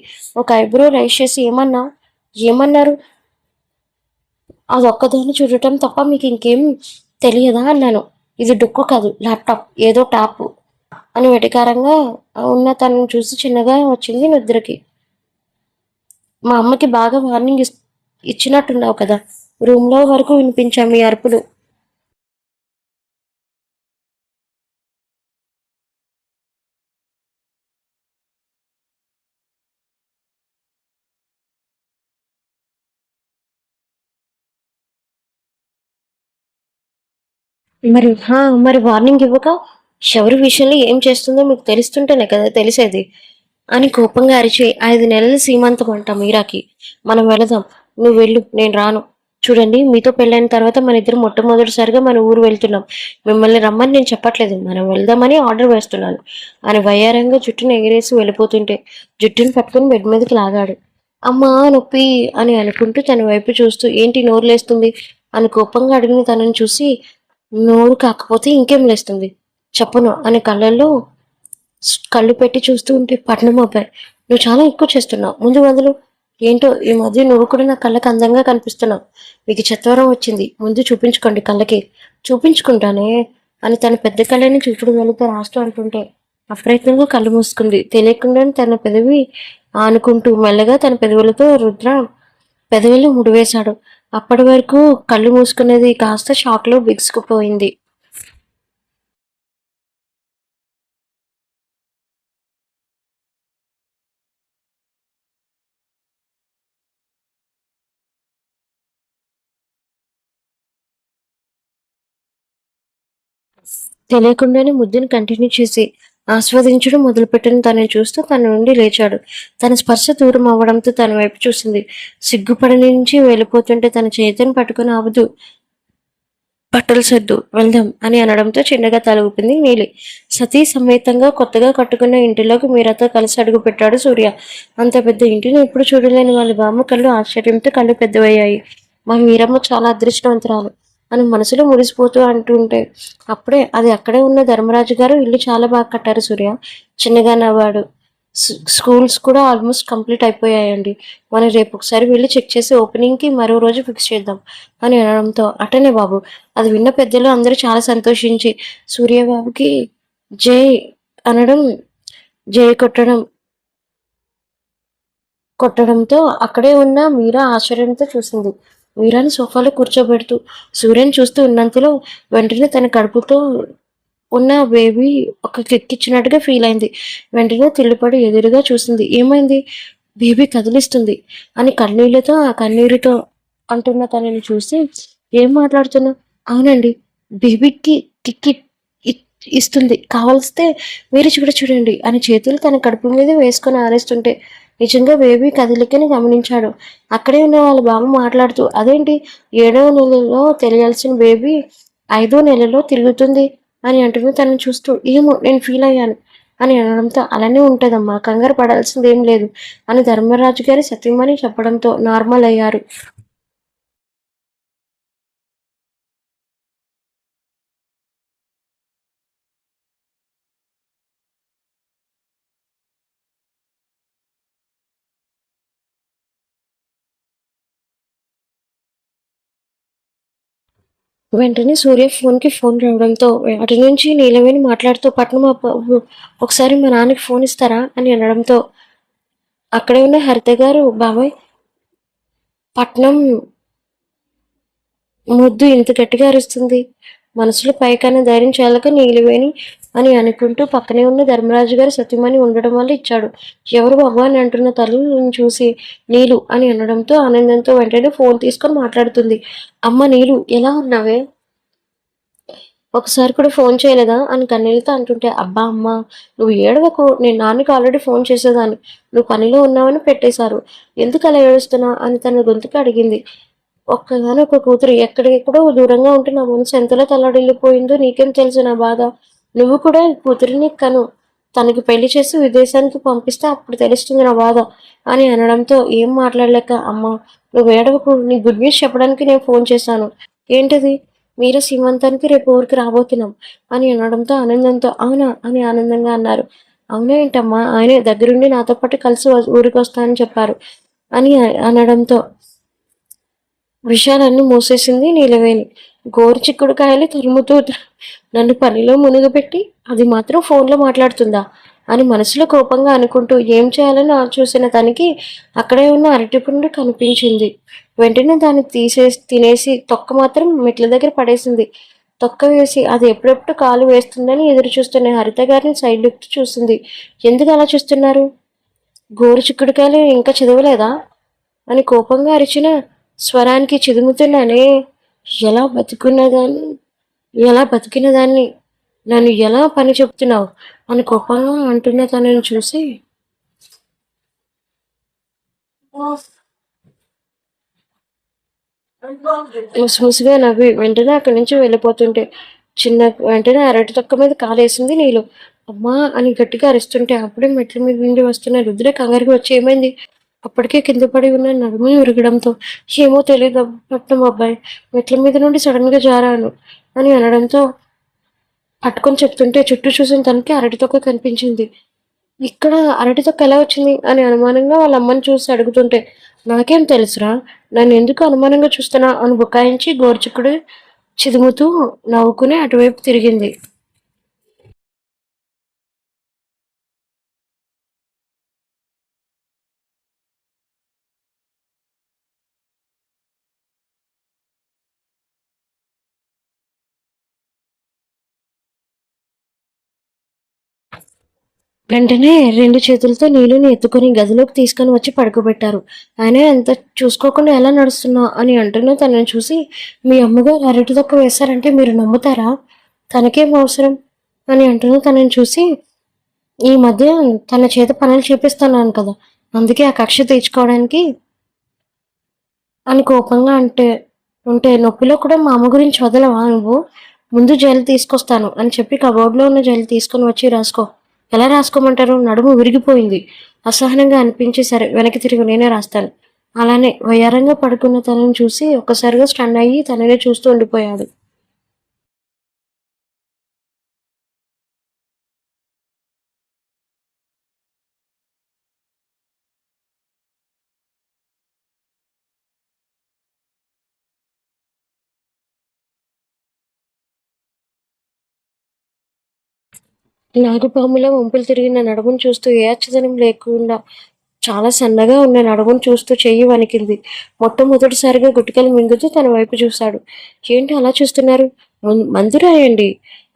ఒక ఐబ్రో రైస్ చేసి, ఏమన్నారు? అదొక్కదాన్ని చూడటం తప్ప మీకు ఇంకేం తెలియదా అన్నాను. ఇది డొక్కు కాదు, ల్యాప్టాప్, ఏదో టాప్ అని వెటకారంగా ఉన్న తనను చూసి చిన్నగా వచ్చింది నిద్రకి. మా అమ్మకి బాగా వార్నింగ్ ఇచ్చినట్టున్నావు కదా. రూమ్లో వరకు వినిపించాం మీ అరుపులు. మరి వార్నింగ్ ఇవ్వక శౌరి విషయంలో ఏం చేస్తుందో మీకు తెలుస్తుంటేనే కదా తెలిసేది అని కోపంగా అరిచి, 5 నెలల సీమంతం అంట మీరాకి. మనం వెళదాం, నువ్వు వెళ్ళు, నేను రాను. చూడండి, మీతో పెళ్ళైన తర్వాత మన ఇద్దరు మొట్టమొదటిసారిగా మన ఊరు వెళ్తున్నాం. మిమ్మల్ని రమ్మని నేను చెప్పట్లేదు, మనం వెళ్దామని ఆర్డర్ వేస్తున్నాను అని వయ్యారంగా జుట్టును ఎగిరేసి వెళ్ళిపోతుంటే జుట్టును పట్టుకుని బెడ్ మీదకి లాగాడు. అమ్మా నొప్పి అని అనుకుంటూ తన వైపు చూస్తూ, ఏంటి నోరు లేస్తుంది అని కోపంగా అడిగిన తనని చూసి, నోరు కాకపోతే ఇంకేం లేస్తుంది చెప్పను అని కళ్ళు పెట్టి చూస్తూ ఉంటే పట్నం అబ్బాయి, నువ్వు చాలా ఎక్కువ చేస్తున్నావు, ముందు వదులు. ఏంటో ఈ మధ్య నువ్వు కూడా నా కళ్ళకి అందంగా కనిపిస్తున్నావు. మీకు చెత్తవరం వచ్చింది, ముందు చూపించుకోండి కళ్ళకి. చూపించుకుంటానే అని తన పెద్ద కళ్ళని చూపుడు వెళితే రాస్తూ అంటుంటే అప్రయత్నంగా కళ్ళు మూసుకుంది. తెలియకుండానే తన పెదవి ఆనుకుంటూ మెల్లగా తన పెదవులతో రుద్ర పెదవులు ముడివేశాడు. అప్పటి వరకు కళ్ళు మూసుకున్నది కాస్త షాక్ లో బిగుసుకుపోయింది. తెలియకుండానే ముద్దుని కంటిన్యూ చేసి ఆస్వాదించడం మొదలుపెట్టిన తనని చూస్తూ తన నుండి లేచాడు. తన స్పర్శ దూరం అవ్వడంతో తన వైపు చూసింది. సిగ్గుపడి నుంచి వెళ్ళిపోతుంటే తన చేతిని పట్టుకుని ఆపుతూ బట్టలు సర్దు వెళ్దాం అని అనడంతో చిన్నగా తల ఊపింది నీలి. సతీ సమేతంగా కొత్తగా కట్టుకున్న ఇంటిలోకి మీరాతో కలిసి అడుగు పెట్టాడు సూర్య. అంత పెద్ద ఇంటిని ఎప్పుడు చూడలేని వాళ్ళ బామ్మ కళ్ళు ఆశ్చర్యంతో కళ్ళు పెద్దవయ్యాయి. మా మీరమ్మ చాలా అదృష్టవంతురాలు అని మనసులో మురిసిపోతూ అంటుంటే అప్పుడే అది అక్కడే ఉన్న ధర్మరాజు గారు ఇల్లు చాలా బాగా కట్టారు సూర్య చిన్నగా నవ్వాడు. స్కూల్స్ కూడా ఆల్మోస్ట్ కంప్లీట్ అయిపోయాయండి. మనం రేపు ఒకసారి వెళ్ళి చెక్ చేసి ఓపెనింగ్కి మరో రోజు ఫిక్స్ చేద్దాం అని అనడంతో అటనే బాబు. అది విన్న పెద్దలు అందరూ చాలా సంతోషించి సూర్యబాబుకి జై అనడం జై కొట్టడంతో అక్కడే ఉన్న మీరా ఆశ్చర్యంతో చూసింది. మీరాని సోఫాలో కూర్చోబెడుతూ సూర్యని చూస్తూ ఉన్నంతలో వెంటనే తన కడుపుతో ఉన్న బేబీ ఒక కెక్కిచ్చినట్టుగా ఫీల్ అయింది. వెంటనే తిల్లిపడి ఎదురుగా చూసింది. ఏమైంది? బేబీ కదిలిస్తుంది అని కన్నీళ్లతో ఆ కన్నీరుతో అంటున్న తనని చూసి ఏం మాట్లాడుతున్నా? అవునండి, బేబీకి కిక్కి ఇస్తుంది, కావలిస్తే మీరు చూడండి అని చేతులు తన కడుపు మీద వేసుకొని ఆరేస్తుంటే నిజంగా బేబీ కదలికని గమనించాడు. అక్కడే ఉన్న వాళ్ళ బామ్మ మాట్లాడుతూ అదేంటి 7వ నెలలో తెలియాల్సిన బేబీ 5వ నెలలో తిరుగుతుంది అని అంటున్న తనని చూస్తూ ఏమో నేను ఫీల్ అయ్యాను అని అనడంతో అలానే ఉంటదమ్మా, కంగారు పడాల్సింది ఏం లేదు అని ధర్మరాజు గారి సత్యమని చెప్పడంతో నార్మల్ అయ్యారు. వెంటనే సూర్య ఫోన్కి ఫోన్ రావడంతో అటు నుంచి నీలవేణి మాట్లాడుతూ పట్నం ఒకసారి మా నాన్నకి ఫోన్ ఇస్తారా అని అనడంతో అక్కడే ఉన్న హరిత గారు బాబాయ్ పట్నం ముద్దు ఇంత గట్టిగా అరుస్తుంది, మనసులో పైకన్నా ధైర్యం చాలక నీలివేణి అని అనుకుంటూ పక్కనే ఉన్న ధర్మరాజు గారు సత్యమని ఉండడం వల్ల ఇచ్చాడు. ఎవరు బాబు అని అంటున్న తల్లిని చూసి నీలు అని అనడంతో ఆనందంతో వెంటనే ఫోన్ తీసుకొని మాట్లాడుతుంది. అమ్మ నీలు, ఎలా ఉన్నావే? ఒకసారి కూడా ఫోన్ చేయలేదా అని కన్నీళ్ళతో అంటుంటే అబ్బా అమ్మ నువ్వు ఏడవకు, నేను నాన్నకి ఆల్రెడీ ఫోన్ చేసేదాన్ని, నువ్వు పనిలో ఉన్నావని పెట్టేశారు, ఎందుకు అలా ఏడుస్తున్నా అని తన గొంతుకు అడిగింది. ఒక్కగానొక్క కూతురు ఎక్కడెక్కడో దూరంగా ఉంటే నా మనసు ఎంతలో తల్లడిల్లిపోయిందో నీకేం తెలుసు నా బాధ. నువ్వు కూడా కూతురిని కను, తనకి పెళ్లి చేసి విదేశానికి పంపిస్తే అప్పుడు తెలుస్తుంది నా బాధ అని అనడంతో ఏం మాట్లాడలేక అమ్మ నువ్వు ఏడవకు, నీ గుడ్ న్యూస్ చెప్పడానికి నేను ఫోన్ చేశాను. ఏంటది? మీరు సీమంతానికి రేపు ఊరికి రాబోతున్నాం అని అనడంతో ఆనందంతో అవునా అని ఆనందంగా అన్నారు. అవునా ఏంటమ్మా, ఆయనే దగ్గరుండి నాతో పాటు కలిసి ఊరికి వస్తానని చెప్పారు అని అనడంతో విషయాలన్నీ మూసేసింది నీలవేణి. గోరు చిక్కుడుకాయలు తరుముతూ నన్ను పనిలో మునిగిపెట్టి అది మాత్రం ఫోన్లో మాట్లాడుతుందా అని మనసులో కోపంగా అనుకుంటూ ఏం చేయాలని చూసిన తనకి అక్కడే ఉన్న అరటిపండు కనిపించింది. వెంటనే దాన్ని తినేసి తొక్క మాత్రం మెట్ల దగ్గర పడేసింది. తొక్క వేసి అది ఎప్పుడెప్పుడు కాలు వేస్తుందని ఎదురు చూస్తున్న హరిత గారిని సైడ్ లుక్ చూసింది. ఎందుకు అలా చూస్తున్నారు? గోరు చిక్కుడుకాయలు ఇంకా చదవలేదా అని కోపంగా అరిచిన స్వరానికి చిదుముతున్నానే. ఎలా బతుకున్నదాన్ని ఎలా బతికిన దాన్ని నన్ను ఎలా పని చెప్తున్నావు అని కోపంగా అంటున్న తనని చూసి ముసిముసిగా నవ్వి వెంటనే అక్కడి నుంచి వెళ్ళిపోతుంటే వెంటనే అరటి తొక్క మీద కాలేసింది నీళ్ళు. అమ్మా అని గట్టిగా అరుస్తుంటే అప్పుడే మెట్ల మీద నుండి వస్తున్న రుద్ర కంగారికి వచ్చి ఏమైంది? అప్పటికే కింద పడి ఉన్న నడుము ఉరగడంతో ఏమో తెలియదు పట్నం అబ్బాయి మెట్ల మీద నుండి సడన్ గా జారాను అని అనడంతో పట్టుకొని చెప్తుంటే చుట్టూ చూసిన తనకి అరటి తొక్క కనిపించింది. ఇక్కడ అరటి తొక్క ఎలా వచ్చింది అని అనుమానంగా వాళ్ళ అమ్మని చూసి అడుగుతుంటే నాకేం తెలుసురా, నన్ను ఎందుకు అనుమానంగా చూస్తున్నా అని బుకాయించి గోర్చిక్కుడు చిదుముతూ నవ్వుకుని అటువైపు తిరిగింది. వెంటనే 2 చేతులతో నీలుని ఎత్తుకొని గదిలోకి తీసుకొని వచ్చి పడుకోబెట్టారు. ఆయన ఎంత చూసుకోకుండా ఎలా నడుస్తున్నావు అని అంటున్నా తనని చూసి, మీ అమ్మగారు అరటి తొక్క వేశారంటే మీరు నమ్ముతారా? తనకేం అవసరం అని అంటున్నా తనని చూసి, ఈ మధ్య తన చేత పనులు చేపిస్తున్నాను కదా, అందుకే ఆ కక్ష తీర్చుకోవడానికి అని కోపంగా ఉంటే నొప్పిలో కూడా మా అమ్మ గురించి వదలవా నువ్వు? ముందు జెల్ తీసుకొస్తాను అని చెప్పి కబోర్డ్‌లో ఉన్న జెల్ తీసుకొని వచ్చి రాసుకో. ఎలా రాసుకోమంటారు? నడుము విరిగిపోయింది. అసహనంగా అనిపించి సరే వెనక్కి తిరిగి నేనే రాస్తాను. అలానే వయ్యారంగా పడుకున్న తనని చూసి ఒక్కసారిగా స్టన్ అయ్యి తననే చూస్తూ ఉండిపోయాడు. నాగుపాములా వంపులు తిరిగిన నడుమును చూస్తూ ఏ అచ్చదనం లేకుండా చాలా సన్నగా ఉన్న నడుమును చూస్తూ చెయ్యి వణికింది. మొట్టమొదటిసారిగా గుటికలు మింగుతూ తన వైపు చూశాడు. ఏంటి అలా చూస్తున్నారు? మందు రాయండి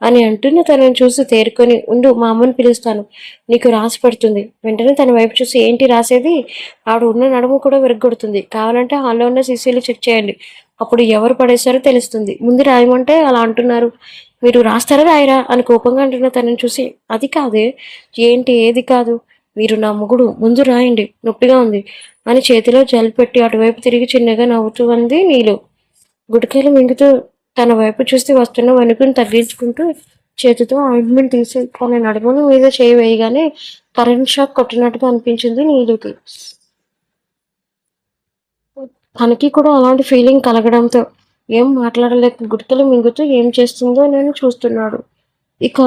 అని అంటున్న తనను చూసి తేరుకొని, ఉండు మా అమ్మని పిలుస్తాను, నీకు రాసి పెడుతుంది. వెంటనే తన వైపు చూసి, ఏంటి రాసేది? ఆవిడ ఉన్న నడుము కూడా విరగ్గొడుతుంది. కావాలంటే హాల్లో ఉన్న సీసీలు చెక్ చేయండి. అప్పుడు ఎవరు పడేశారో తెలుస్తుంది. ముందు రాయమంటే అలా అంటున్నారు. మీరు రాస్తారా రాయరా అని కోపంగా అంటున్న తనని చూసి, అది కాదే. ఏంటి ఏది కాదు? మీరు నా మొగుడు, ముందు రాయండి, నొప్పిగా ఉంది అని చేతిలో జల్ పెట్టి అటువైపు తిరిగి చిన్నగా నవ్వుతూ అంది నీలు. గుటికలు మింగుతూ తన వైపు చూస్తే వస్తున్న వణుకుని తగ్గించుకుంటూ చేతితో ఆయింట్మెంట్ తీసి తన నడుముల మీద చేయి వేయగానే కరెంట్ షాక్ కొట్టినట్టుగా అనిపించింది నీలుకి. తనకి కూడా అలాంటి ఫీలింగ్ కలగడంతో ఏం మాట్లాడలేక గుటికలు మింగుతూ ఏం చేస్తుందో నేను చూస్తున్నాడు. ఇక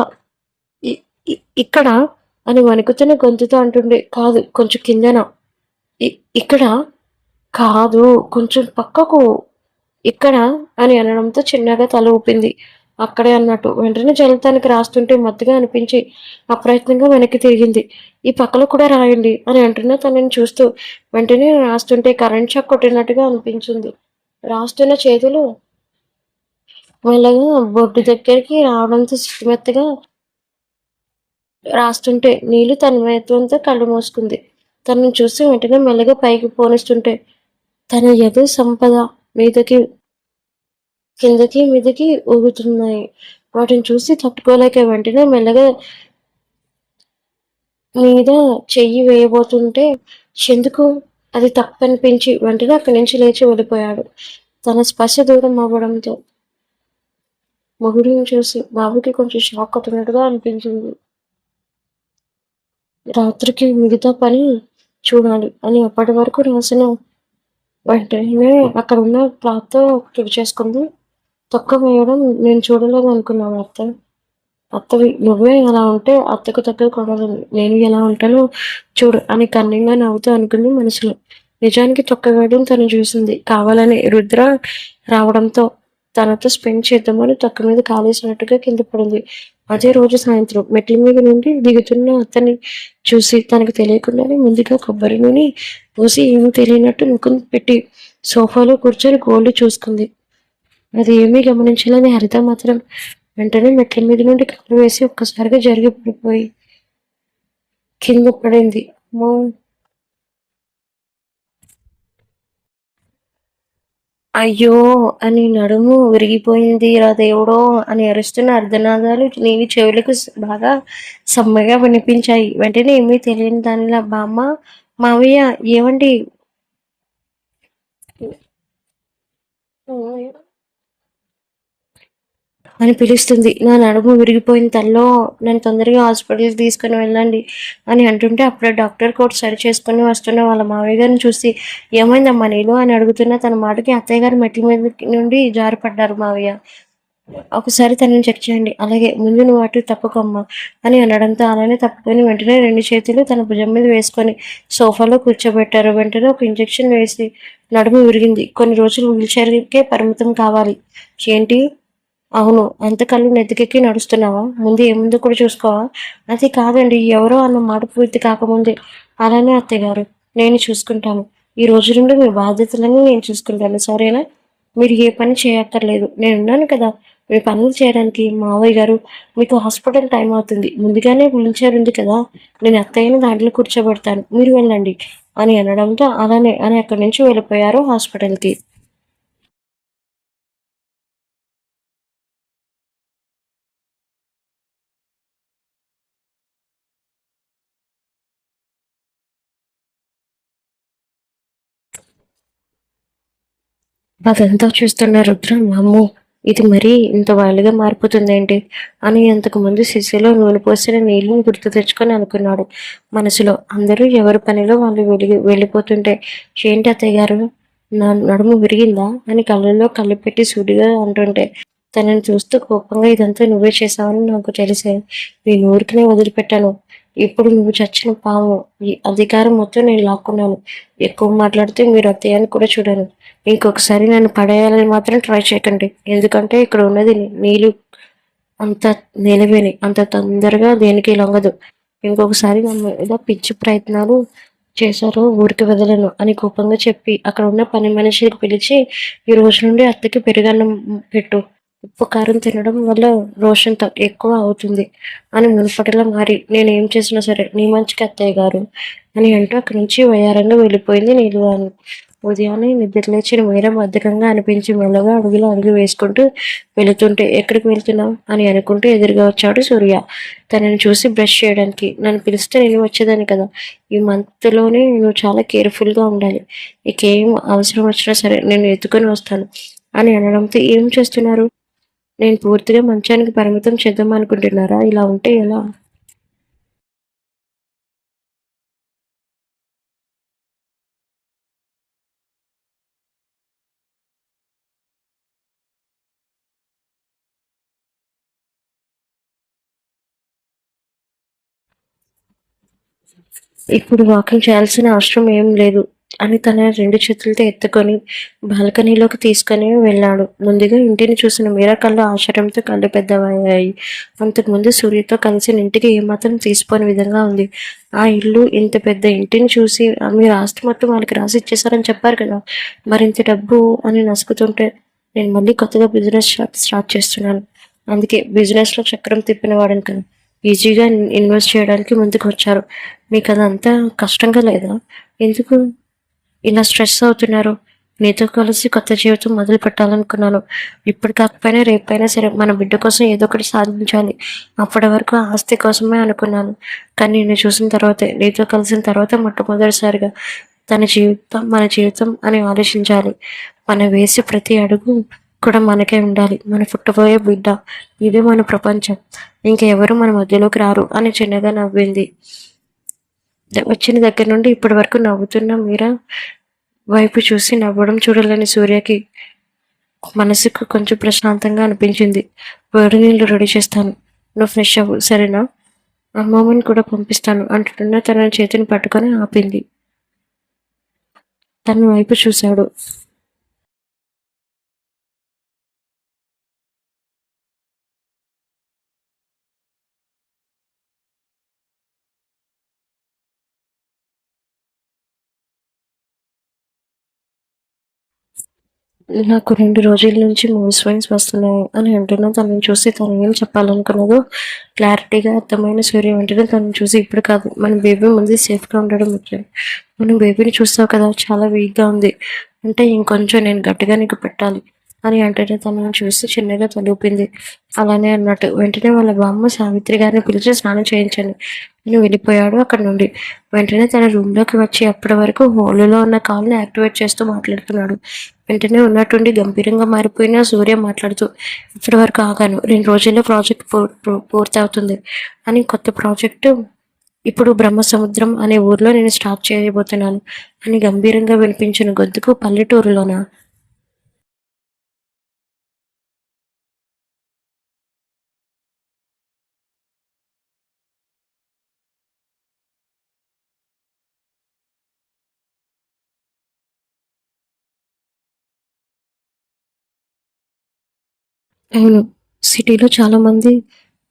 ఇక్కడ అని వణుకుతున్న గొంతుతో అంటుండే, కాదు కొంచెం కిందన, ఇక్కడ కాదు కొంచెం పక్కకు, ఇక్కడ అని అనడంతో చిన్నగా తల ఊపింది. అక్కడే అన్నట్టు. వెంటనే జలతానికి రాస్తుంటే మత్తుగా అనిపించి అప్రయత్నంగా వెనక్కి తిరిగింది. ఈ పక్కలో కూడా రాయండి అని అంటున్నా తనని చూస్తూ వెంటనే రాస్తుంటే కరెంట్ షాక్ కొట్టినట్టుగా అనిపించింది. రాస్తున్న చేతులు మెల్లగా బొడ్డు దగ్గరికి రావడంతో స్థితిమెత్తగా రాస్తుంటే నీళ్ళు తన్మయత్వంతో కళ్ళు మూసుకుంది. తనని చూసి వెంటనే మెల్లగా పైకి పోనిస్తుంటే తన ఎదు సంపద మీదకి కిందకి మీదకి ఊగుతున్నాయి. వాటిని చూసి తట్టుకోలేక వెంటనే మెల్లగా మీద చెయ్యి వేయబోతుంటే ఎందుకు అది తప్పనిపించి వెంటనే అక్కడి నుంచి లేచి వెళ్ళిపోయాడు. తన స్పర్శ దూరం అవ్వడంతో మొగుడిని చూసి బాబుకి కొంచెం షాక్ కొట్టినట్టుగా అనిపించింది. రాత్రికి మిగతా పని చూడాలి అని అప్పటి వరకు రాసిన వెంటనే అక్కడ ఉన్న క్లాత్తో తుడిచేసుకుంది. తొక్క వేయడం నేను చూడలేదు అనుకున్నాను అత్త. అత్తవి నువ్వే ఎలా ఉంటే అత్తకు తగ్గ కొడలు నేను ఎలా ఉంటానో చూడు అని కన్నంగా నవ్వుతూ అనుకుంది మనసులో. నిజానికి తొక్క వేయడం తను చూసింది. కావాలని రుద్ర రావడంతో తనతో స్పెండ్ చేద్దామని తొక్క మీద కాలేసినట్టుగా కింద పడింది. అదే రోజు సాయంత్రం మెట్ల మీద నుండి దిగుతున్న అత్తని చూసి తనకు తెలియకుండానే ముందుగా కొబ్బరి నూనె పోసి ఏమీ తెలియనట్టు ముఖం పెట్టి సోఫాలో కూర్చొని గోళ్ళు చూసుకుంది. అది ఏమీ గమనించలేని హరిత మాత్రం వెంటనే మెట్ల మీద నుండి కాలు వేసి ఒక్కసారిగా జరిగి పడిపోయి కింద పడింది. అయ్యో అని నడుము విరిగిపోయింది రా దేవుడో అని అరుస్తున్న అర్ధనాదాలు నీవి చెవులకు బాగా సమ్మగా వినిపించాయి. వెంటనే ఏమీ తెలియని దానిలా, బామ్మ, మావయ్య, ఏమండి అని పిలుస్తుంది. నా నడుము విరిగిపోయిన తల్లో నన్ను తొందరగా హాస్పిటల్కి తీసుకుని వెళ్ళండి అని అంటుంటే అప్పుడే డాక్టర్ కోట్ సరి చేసుకుని వస్తున్న వాళ్ళ మావయ్య గారిని చూసి, ఏమైందమ్మా నీళ్ళు అని అడుగుతున్న తన మాటకి అత్తయ్య గారు మెట్ల మీద నుండి జారిపడ్డారు. మావయ్య ఒకసారి తనని చెక్ చేయండి, అలాగే ముందు నువ్వు అటు తప్పుకోమ్మా అని అనడంతో అలానే తప్పుకొని వెంటనే 2 చేతులు తన భుజం మీద వేసుకొని సోఫాలో కూర్చోబెట్టారు. వెంటనే ఒక ఇంజెక్షన్ వేసి నడుము విరిగింది, కొన్ని రోజులు వీల్చైర్కే పరిమితం కావాలి. ఏంటి? అవును. అంత కళ్ళు నెత్తికెక్కి నడుస్తున్నావా? ముందు ఏముందో కూడా చూసుకోవా? అది కాదండి, ఎవరో అన్న మాట పూర్తి కాకముందే. అలానే అత్తయ్యగారు, నేను చూసుకుంటాను. ఈ రోజు నుండి మీ బాధ్యతలన్నీ నేను చూసుకుంటాను, సరేనా? మీరు ఏ పని చేయక్కర్లేదు, నేనున్నాను కదా మీ పనులు చేయడానికి మావయ్య గారు మీకు హాస్పిటల్ టైం అవుతుంది, ముందుగానే వీల్ చైర్ ఉంది కదా, నేను అత్తయ్యని దాంట్లో కూర్చోబెడతాను, మీరు వెళ్ళండి అని అనడంతో అలానే అని అక్కడి నుంచి వెళ్ళిపోయారు హాస్పిటల్కి. అదంతా చూస్తున్న రుద్ర, అమ్మో ఇది మరీ ఇంత వైల్డ్గా మారిపోతుందేంటి అని అంతకు ముందు శిశులో నూనె పోసిన నీళ్ళని గుర్తు తెచ్చుకొని అనుకున్నాడు మనసులో. అందరూ ఎవరి పనిలో వాళ్ళు వెళ్ళిపోతుంటే, ఏంటి అత్తయ్య గారు నా నడుము విరిగిందా అని కళ్ళల్లో కళ్ళు పెట్టి సూటిగా అంటుంటే, తనని చూస్తూ కోపంగా, ఇదంతా నువ్వే చేశావని నాకు తెలిసే నీ ఊరికినే వదిలిపెట్టాను. ఇప్పుడు నువ్వు చచ్చిన పాము, ఈ అధికారం మొత్తం నేను లాక్కున్నాను. ఎక్కువ మాట్లాడితే మీరు అత్తయ్యని కూడా చూడను. ఇంకొకసారి నన్ను పడేయాలని మాత్రం ట్రై చేయకండి, ఎందుకంటే ఇక్కడ ఉన్నది నీళ్ళు అంత నిలవేని అంత తొందరగా దేనికి లొంగదు. ఇంకొకసారి నా మీద పిచ్చి ప్రయత్నాలు చేశారో ఊరికి వదలను అని కోపంగా చెప్పి అక్కడ ఉన్న పని మనిషికి పిలిచి, ఈ రోజు నుండి అత్తకి పెరుగన్నం పెట్టు, ఉప్పు కారం తినడం వల్ల రోషన్ ఎక్కువ అవుతుంది అని మునుపటిలా మారి, నేను ఏం చేసినా సరే నీ మంచికి అత్తయ్య గారు అని అంటూ అక్కడి నుంచి వయ్యారంగా వెళ్ళిపోయింది నీళ్ళు. ఉదయాన్నే నిద్రలేచిన మీర బద్ధకంగా అనిపించి మెల్లగా అడుగు వేసుకుంటూ వెళుతుంటే, ఎక్కడికి వెళ్తున్నావు అని అనుకుంటూ ఎదురుగా వచ్చాడు సూర్య. తనని చూసి బ్రష్ చేయడానికి. నన్ను పిలిస్తే నేను వచ్చేదాన్ని కదా, ఈ మంత్లోనే నువ్వు చాలా కేర్ఫుల్గా ఉండాలి, ఇకేం అవసరం వచ్చినా సరే నేను ఎత్తుకొని వస్తాను అని అనడంతో, ఏం చేస్తున్నారు, నేను పూర్తిగా మంచానికి పరిమితం చేద్దాం అనుకుంటున్నారా, ఇలా ఉంటే ఎలా? ఇప్పుడు వాకింగ్ చేయాల్సిన అవసరం ఏం లేదు అని తన రెండు చేతులతో ఎత్తుకొని బాల్కనీలోకి తీసుకొని వెళ్ళాడు. ముందుగా ఇంటిని చూసిన మీరా కళ్ళు ఆశ్చర్యంతో కళ్ళు పెద్దవయ్యాయి. అంతకుముందు సూర్యతో కలిసి ఇంటికి ఏమాత్రం తీసిపోని విధంగా ఉంది. ఆ ఇల్లు, ఇంత పెద్ద ఇంటిని చూసి మీరు ఆస్తి మొత్తం వాళ్ళకి రాసి ఇచ్చేసారని చెప్పారు కదా, మరింత డబ్బు అని నసుకుతుంటే, నేను మళ్ళీ కొత్తగా బిజినెస్ స్టార్ట్ చేస్తున్నాను, అందుకే బిజినెస్లో చక్రం తిప్పిన వాడని కదా, ఈజీగా ఇన్వెస్ట్ చేయడానికి ముందుకు వచ్చారు. మీకు అదంతా కష్టంగా లేదా? ఎందుకు ఇలా స్ట్రెస్ అవుతున్నారు? నీతో కలిసి కొత్త జీవితం మొదలు పెట్టాలనుకున్నాను. ఇప్పుడు కాకపోయినా రేపైనా సరే మన బిడ్డ కోసం ఏదో ఒకటి సాధించాలి. అప్పటి వరకు ఆస్తి కోసమే అనుకున్నాను, కానీ నిన్ను చూసిన తర్వాతే, నీతో కలిసిన తర్వాత మొట్టమొదటిసారిగా మన జీవితం అని ఆలోచించాలి. మనం వేసే ప్రతి అడుగు కూడా మనకే ఉండాలి. మన పుట్టబోయే బిడ్డ, ఇదే మన ప్రపంచం, ఇంకెవరు మన మధ్యలోకి రారు అని చిన్నగా నవ్వింది. వచ్చిన దగ్గర నుండి ఇప్పటి వరకు నవ్వుతున్న మీరా వైపు చూసి నవ్వడం చూడాలని సూర్యకి మనసుకు కొంచెం ప్రశాంతంగా అనిపించింది. వేడి నీళ్ళు రెడీ చేస్తాను, నువ్వు ఫ్రెష్ అవ్వు సరేనా, అమ్మమ్మని కూడా పంపిస్తాను అంటున్న తన చేతిని పట్టుకొని ఆపింది. తన వైపు చూశాడు. నాకు 2 రోజుల నుంచి మూడ్ స్వింగ్స్ వస్తున్నాయి అని అంటున్నా తనని చూసి, తను ఏం చెప్పాలనుకున్నదో క్లారిటీగా అర్థమైన సూర్య వెంటనే తనని చూసి, ఇప్పుడు కాదు, మన బేబీ ముందు సేఫ్గా ఉండడం ముఖ్యం, మనం బేబీని చూస్తావు కదా చాలా వీక్గా ఉంది, అంటే ఇంకొంచెం నేను గట్టిగా నీకు పెట్టాలి అని అంటేనే తనని చూసి చిన్నగా తలూపింది. అలానే అన్నట్టు వెంటనే వాళ్ళ బామ్మ సావిత్రి గారిని పిలిచి స్నానం చేయించండి అని వెళ్ళిపోయాడు అక్కడ నుండి. వెంటనే తన రూమ్లోకి వచ్చి అప్పటి వరకు హోల్లో ఉన్న కాల్ని యాక్టివేట్ చేస్తూ మాట్లాడుతున్నాడు. వెంటనే ఉన్నట్టుండి గంభీరంగా మారిపోయిన సూర్య మాట్లాడుతూ, ఇప్పటి వరకు ఆగాను, 2 రోజుల్లో ప్రాజెక్ట్ పూర్తి అవుతుంది అని, కొత్త ప్రాజెక్టు ఇప్పుడు బ్రహ్మసముద్రం అనే ఊర్లో నేను స్టార్ట్ చేయబోతున్నాను అని గంభీరంగా వినిపించిన గొంతుకు పల్లెటూరులోన. అవును, సిటీలో చాలా మంది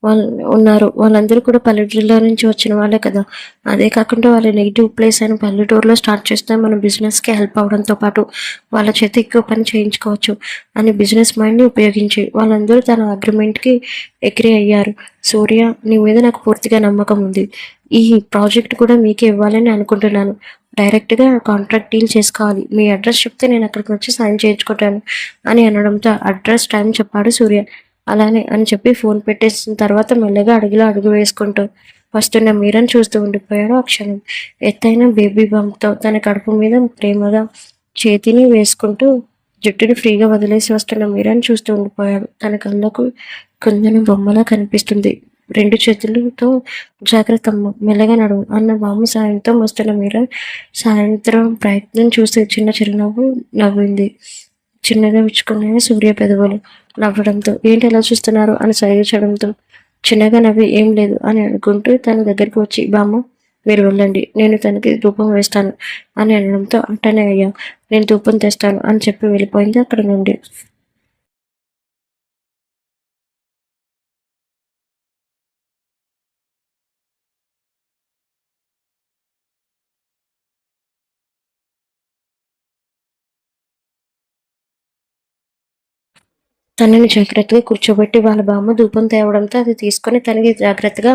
వాళ్ళు ఉన్నారు. వాళ్ళందరూ కూడా పల్లెటూరులో నుంచి వచ్చిన వాళ్ళే కదా! అదే కాకుండా వాళ్ళ నెగిటివ్ ప్లేస్ అయిన పల్లెటూరులో స్టార్ట్ చేస్తే మన బిజినెస్‌కి హెల్ప్ అవ్వడంతో పాటు వాళ్ళ చేత ఎక్కువ పని చేయించుకోవచ్చు అని బిజినెస్ మైండ్‌ని ఉపయోగించి వాళ్ళందరూ తన అగ్రిమెంట్‌కి అగ్రీ అయ్యారు. సూర్య, నీ మీద నాకు పూర్తిగా నమ్మకం ఉంది. ఈ ప్రాజెక్ట్ కూడా మీకే ఇవ్వాలని అనుకుంటున్నాను. డైరెక్ట్‌గా కాంట్రాక్ట్ డీల్ చేసుకోవాలి. మీ అడ్రస్ చెప్తే నేను అక్కడికి వచ్చి సైన్ చేయించుకుంటాను అని అనడంతో అడ్రస్, టైం చెప్పాడు సూర్య. అలానే అని చెప్పి ఫోన్ పెట్టేసిన తర్వాత మెల్లగా అడుగులో అడుగు వేసుకుంటూ వస్తున్న మీరని చూస్తూ ఉండిపోయాడు ఆ క్షణం. ఎత్తైన బేబీ బంప్తో తన కడుపు మీద ప్రేమగా చేతిని వేసుకుంటూ జుట్టుని ఫ్రీగా వదిలేసి వస్తున్న మీరని చూస్తూ ఉండిపోయాడు. తన కళ్ళకు కొందన బొమ్మలా కనిపిస్తుంది. రెండు చేతులతో జాగ్రత్త అమ్మ, మెల్లగా నడువు అన్న బామ్మ సాయంతో వస్తున్న మీర సాయంత్రం ప్రయత్నం చూసి చిన్న చిరునవ్వు నవ్వింది. చిన్నగా విచ్చుకున్నాయి సూర్య పెదవులు. నవ్వడంతో ఏంటి ఎలా చూస్తున్నారు అని సైగ చిన్నగా నవ్వి ఏం లేదు అని అనుకుంటూ తన దగ్గరికి వచ్చి బామ్మ మీరు వెళ్ళండి, నేను తనకి ధూపం వేస్తాను అని అనడంతో అంటనే అయ్యా, నేను ధూపం తెస్తాను అని చెప్పి వెళ్ళిపోయింది అక్కడ నుండి. తనని జాగ్రత్తగా కూర్చోబెట్టి వాళ్ళ బామ్మ ధూపం తేవడంతో అది తీసుకొని తనకి జాగ్రత్తగా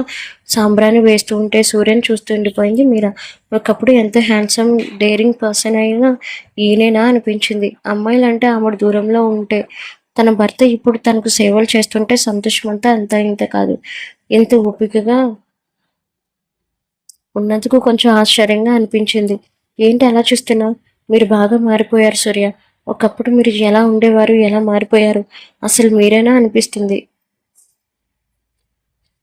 సాంబ్రాణి వేస్తూ ఉంటే సూర్యని చూస్తూ ఉండిపోయింది మీరా. ఒకప్పుడు ఎంత హ్యాండ్సమ్ డేరింగ్ పర్సన్ అయినా ఈయనేనా అనిపించింది. అమ్మాయిలంటే ఆమె దూరంలో ఉంటే తన భర్త ఇప్పుడు తనకు సేవలు చేస్తుంటే సంతోషం అంతా అంత ఇంత కాదు. ఎంత ఓపికగా ఉన్నందుకు కొంచెం ఆశ్చర్యంగా అనిపించింది. ఏంటి అలా చూస్తున్నావు? మీరు బాగా మారిపోయారు సూర్య. ఒకప్పుడు మీరు ఎలా ఉండేవారు, ఎలా మారిపోయారు, అసలు మీరేనా అనిపిస్తుంది.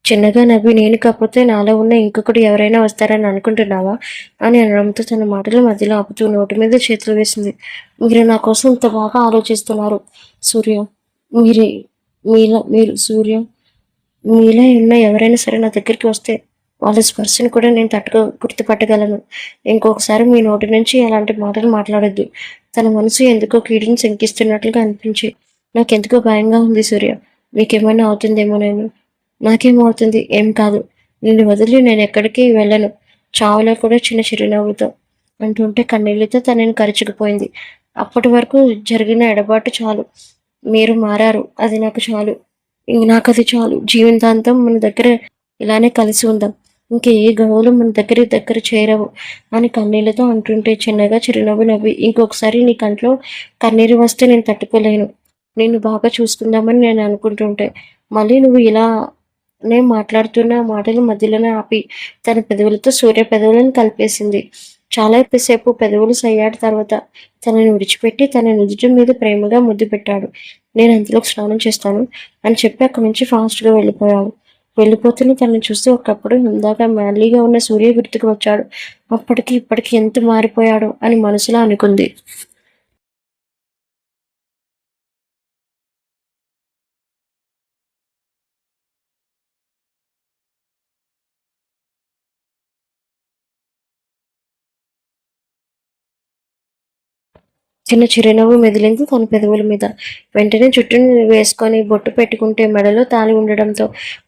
చిన్నగా నవ్వి నేను కాకపోతే నాలో ఉన్న ఇంకొకటి ఎవరైనా వస్తారని అనుకుంటున్నావా అని అనడంతో తన మాటలు మధ్యలో ఆపుతూ నోటి మీద చేతులు వేసింది. మీరు నా కోసం ఇంత బాగా ఆలోచిస్తున్నారు సూర్య. మీరే మీరు సూర్య, మీలా ఉన్న ఎవరైనా సరే నా దగ్గరికి వస్తే వాళ్ళ స్పర్శను కూడా నేను గుర్తుపట్టగలను. ఇంకొకసారి మీ నోటి నుంచి అలాంటి మాటలు మాట్లాడొద్దు. తన మనసు ఎందుకో కీడుని శంకిస్తున్నట్లుగా అనిపించి నాకెందుకో భయంగా ఉంది సూర్య. మీకేమైనా అవుతుందేమో నేను. నాకేమవుతుంది? ఏం కాదు. నిన్ను వదిలి నేను ఎక్కడికి వెళ్ళను. చావులో కూడా చిన్న చిరునవ్వుతో అంటుంటే కన్నీళ్లతో తనని కరుచుకుపోయింది. అప్పటి వరకు జరిగిన ఎడబాటు చాలు. మీరు మారారు. అది నాకు చాలు. నాకది చాలు. జీవితాంతం మన దగ్గర ఇలానే కలిసి ఉందాం. ఇంక ఏ గొడవలు మన దగ్గర చేరవు అని కన్నీళ్లతో అంటుంటే చిన్నగా చిరునవ్వు నవ్వి ఇంకొకసారి నీ కంట్లో కన్నీరు వస్తే నేను తట్టుకోలేను. నిన్ను బాగా చూసుకుందామని నేను అనుకుంటుంటే మళ్ళీ నువ్వు ఇలానే మాట్లాడుతున్న మాటలు మధ్యలోనే ఆపి తన పెదవులతో సూర్య పెదవులను కలిపేసింది. చాలా సేపు పెదవులు సయ్యాడ తర్వాత తనని విడిచిపెట్టి తన నుదుటి మీద ప్రేమగా ముద్దు పెట్టాడు. నేను అంతలోకి స్నానం చేస్తాను అని చెప్పి అక్కడి నుంచి ఫాస్ట్గా వెళ్ళిపోయాడు. వెళ్ళిపోతున్న తనని చూసి ఒకప్పుడు ఇందాక మ్యాలీగా ఉన్న సూర్య గుర్తుకు వచ్చాడు. అప్పటికి ఇప్పటికి ఎంత మారిపోయాడో అని మనసులో అనుకుంది. చిన్న చిరునవ్వు మెదిలింది తన పెదవుల మీద. వెంటనే జుట్టుని వేసుకొని బొట్టు పెట్టుకుంటే మెడలో తాళి ఉండడంతో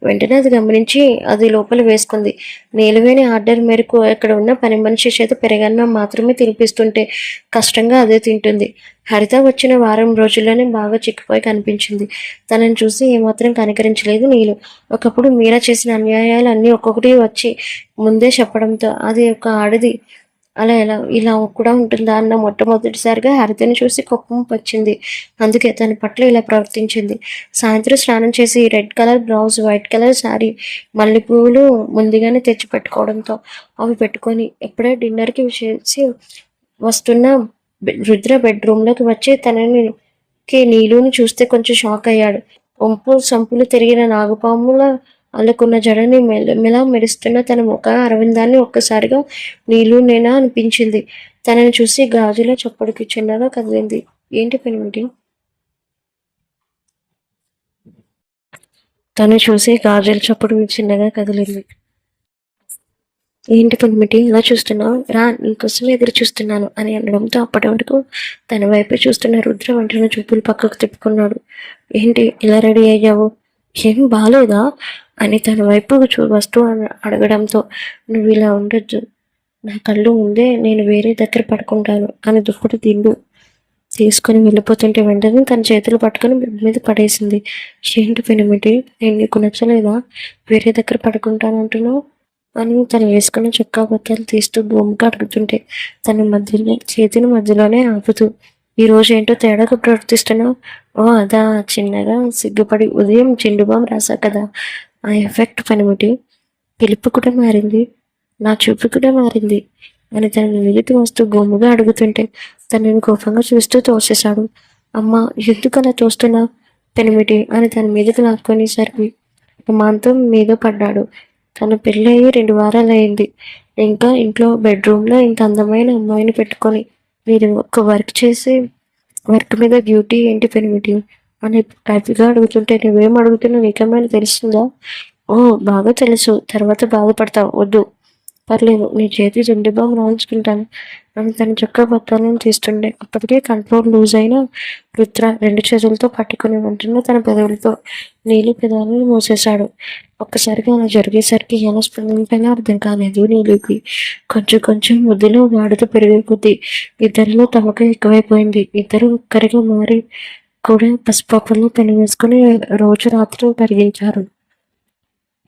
వెంటనే అది గమనించి అది లోపల వేసుకుంది. నీలవేణి ఆర్డర్ మేరకు అక్కడ ఉన్న పని మనిషి చేత పెరగన్నం మాత్రమే తినిపిస్తుంటే కష్టంగా అదే తింటుంది. హరిత వచ్చిన వారం రోజుల్లోనే బాగా చిక్కిపోయి కనిపించింది. తనని చూసి ఏమాత్రం కనికరించలేదు నీలు. ఒకప్పుడు మీరా చేసిన అన్యాయాలు అన్నీ ఒక్కొక్కటి వచ్చి ముందే చెప్పడంతో అది ఒక ఆడది అలా ఇలా కూడా ఉంటుందా అన్న మొట్టమొదటిసారిగా హరితని చూసి కోపం వచ్చింది. అందుకే తన పట్ల ఇలా ప్రవర్తించింది. సాయంత్రం స్నానం చేసి red colour blouse, white colour sari, మల్లెపూలు ముందుగానే తెచ్చి పెట్టుకోవడంతో అవి పెట్టుకొని ఎప్పుడే డిన్నర్కి చేసి వస్తున్న రుద్ర బెడ్రూమ్లోకి వచ్చి నీలుని చూస్తే కొంచెం షాక్ అయ్యాడు. ఒంపు సంపులు తిరిగిన నాగుపాముల అల్లుకున్న జడని మెల్లమెలా మెరుస్తున్న తన ముఖ అరవిందాన్ని ఒక్కసారిగా నేనా అనిపించింది. తనని చూసి గాజుల చప్పుడుకి చిన్నగా కదిలింది. ఏంటి పెనిమిటి? తను చూసి గాజుల చప్పుడు చిన్నగా కదిలింది. ఏంటి పెనిమిటి ఇలా చూస్తున్నావు? రా, నీకోసం ఎదురు చూస్తున్నాను అని అనడంతో అప్పటి వరకు తన వైపే చూస్తున్న రుద్ర వెంటనే చూపులు పక్కకు తిప్పుకున్నాడు. ఏంటి ఇలా రెడీ అయ్యావు? ఏం బాలేదా అని తన వైపు వస్తూ అడగడంతో, నువ్వు ఇలా ఉండొద్దు, నా కళ్ళు ముందే నేను వేరే దగ్గర పడుకుంటాను అని దుప్పటి దిండు తీసుకొని వెళ్ళిపోతుంటే వెంటనే తన చేతులు పట్టుకొని బెడ్ మీద పడేసింది. ఏంటి పెనిమిటి, నేను నీకు నచ్చలేదా, వేరే దగ్గర పడుకుంటానంటున్నావు అని తను వేసుకున్న చొక్కా బట్టలు తీస్తూ భూమికి అడుగుతుంటే చేతిని మధ్యలోనే ఆపుతూ, ఈరోజు ఏంటో తేడాగా ప్రవర్తిస్తున్నావు. ఓ అదా, చిన్నగా సిగ్గుపడి ఉదయం చిండుబాం రాసా కదా, ఆ ఎఫెక్ట్ పెనిమిటి. పిలుపు కూడా మారింది, నా చూపు కూడా మారింది అని తన మీదకి వస్తూ గోముగా అడుగుతుంటే తనని కోపంగా చూస్తూ తోసేశాడు. అమ్మ, ఎందుకలా తోస్తున్నా పెనిమిటి అని తన మీదకి లాక్కొనేసరికి మాంతం మీద పడ్డాడు. తన పెళ్ళయి 2 వారాలయ్యింది. ఇంకా ఇంట్లో బెడ్రూమ్లో ఇంత అందమైన అమ్మాయిని పెట్టుకొని మీరు ఒక్క వర్క్ మీద డ్యూటీ ఏంటి పెనిమిటి అని టైప్గా అడుగుతుంటే, నువ్వేం అడుగుతున్నావు నీకేమైనా తెలుస్తుందా? ఓ బాగా తెలుసు, తర్వాత బాధపడతావు, వద్దు. పర్లేదు, నీ చేతి జెండు బామ్ రాయించుకుంటాను అని తన చొక్కా పత్రాలను తీస్తుండే. అప్పటికే కంట్రోల్ లూజ్ అయిన రుద్ర 2 చేతులతో పట్టుకుని వెంటనే తన పెదవులతో నీలి పెదాలను మూసేశాడు. ఒక్కసారిగా అలా జరిగేసరికి ఎలా స్పందించాలో అర్థం కాలేదు నీలికి. కొంచెం కొంచెం ముద్దులో వాడుతూ పెరిగే కొద్దీ ఇద్దరిలో తమకు ఎక్కువైపోయింది. ఇద్దరు ఒక్కరిగా మారి కూడా పసిపాపల్లో పెళ్లి వేసుకుని రోజు రాత్రి కరిగించారు.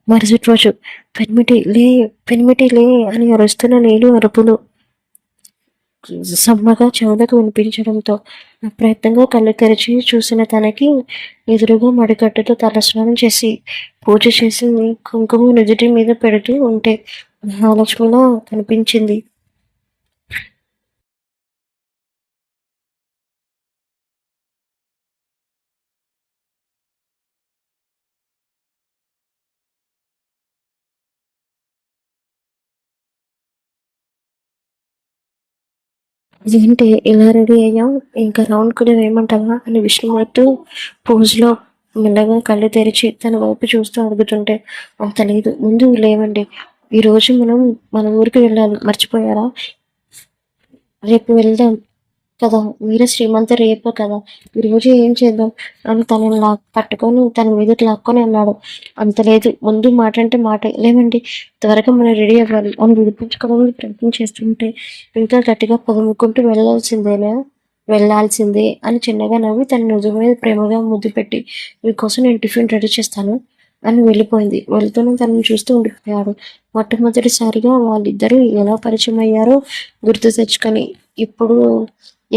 మరుసటి రోజు పెనిమిటి లే, పెనిమిటి లే అని అరుస్తున్న నీళ్ళు అరుపులు సమ్మగా చెవులకు వినిపించడంతో అప్రయత్నంగా కళ్ళు తెరిచి చూసిన తనకి ఎదురుగా మడికట్టుతో తలస్నానం చేసి పూజ చేసి కుంకుమ నుదుటి మీద పెడుతూ ఉంటే మహాలక్ష్మిలో కనిపించింది. ఏంటి ఇలా రెడీ అయ్యావు, ఇంకా రౌండ్ కూడా వేయమంటావా అని విష్ణుమూర్తి పోజ్లో మెల్లగా కళ్ళు తెరిచి తన వైపు చూస్తూ అడుగుతుంటే, అంత లేదు, ముందు లేవండి, ఈరోజు మనం మన ఊరికి వెళ్ళాలి, మర్చిపోయారా, రేపు వెళ్దాం కదా, మీరే శ్రీమంత రేపు కదా, ఈరోజు ఏం చేద్దాం అని తనని పట్టుకొని తన మీదకి లాక్కొని అన్నాడు. అంత లేదు, ముందు మాట అంటే మాట, లేవండి త్వరగా మనం రెడీ అవ్వాలి అని విడిపించుకోవడానికి ప్రయత్నం చేస్తుంటే ఇంకా గట్టిగా పొగముకుంటూ వెళ్ళాల్సిందే అని చిన్నగా నవ్వి తన నుదురు మీద ప్రేమగా ముద్దు పెట్టి, మీకోసం నేను టిఫిన్ రెడీ చేస్తాను అని వెళ్ళిపోయింది. వెళ్తూనే తనని చూస్తూ ఉండిపోయాడు. మొట్టమొదటిసారిగా వాళ్ళిద్దరూ ఎలా పరిచయం అయ్యారో గుర్తు తెచ్చుకొని ఇప్పుడు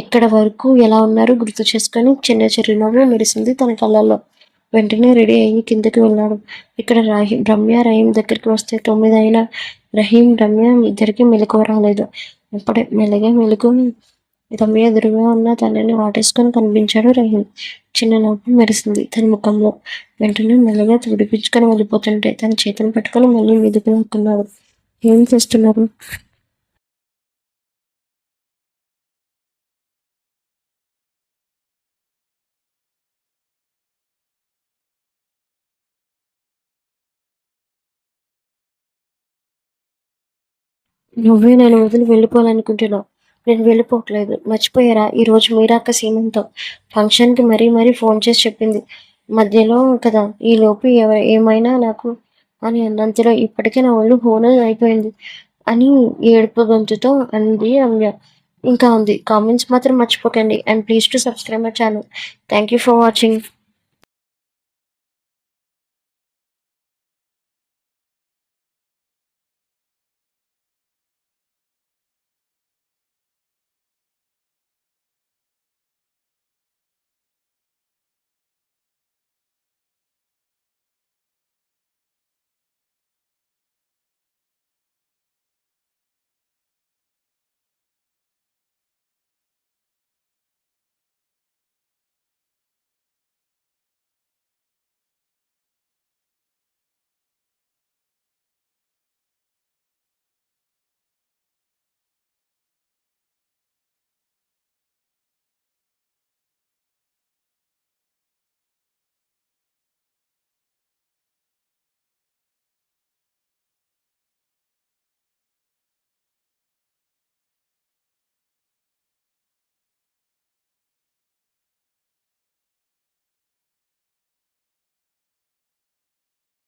ఇక్కడ వరకు ఎలా ఉన్నారో గుర్తు చేసుకొని చిన్న చిరునవ్వు మెరిసింది తన కళ్ళల్లో. వెంటనే రెడీ అయ్యి కిందకి వెళ్ళాడు. ఇక్కడ రమ్య రహీం దగ్గరికి వస్తే 9 అయినా రహీం రమ్య ఇద్దరికి మెలకువ రాలేదు. అప్పుడే మెల్లగా మెలుకుని రమ్య ఎదురుగా ఉన్న తనని వాటేసుకొని కనిపించాడు రహీం. చిన్న నవ్వు మెరిసింది తన ముఖంలో. వెంటనే మెల్లగా తుడిపించుకొని వెళ్ళిపోతుంటే తన చేతిని పట్టుకొని మళ్ళీ మీదకి లాక్కున్నాడు. ఏం చేస్తున్నారు? నువ్వే నేను వదిలి వెళ్ళిపోవాలనుకుంటున్నావు. నేను వెళ్ళిపోవట్లేదు. మర్చిపోయారా, ఈరోజు మీరాక్క సీమంతం ఫంక్షన్కి మరీ ఫోన్ చేసి చెప్పింది. మధ్యలో కదా, ఈలోపు ఏమైనా నాకు అని అన్నంతలో ఇప్పటికే నా ఒళ్ళు హోనం అయిపోయింది అని ఏడుపు గొంతుతో అంది రమ్య. ఇంకా ఉంది. కామెంట్స్ మాత్రం మర్చిపోకండి and please to subscribe my channel. Thank you for watching.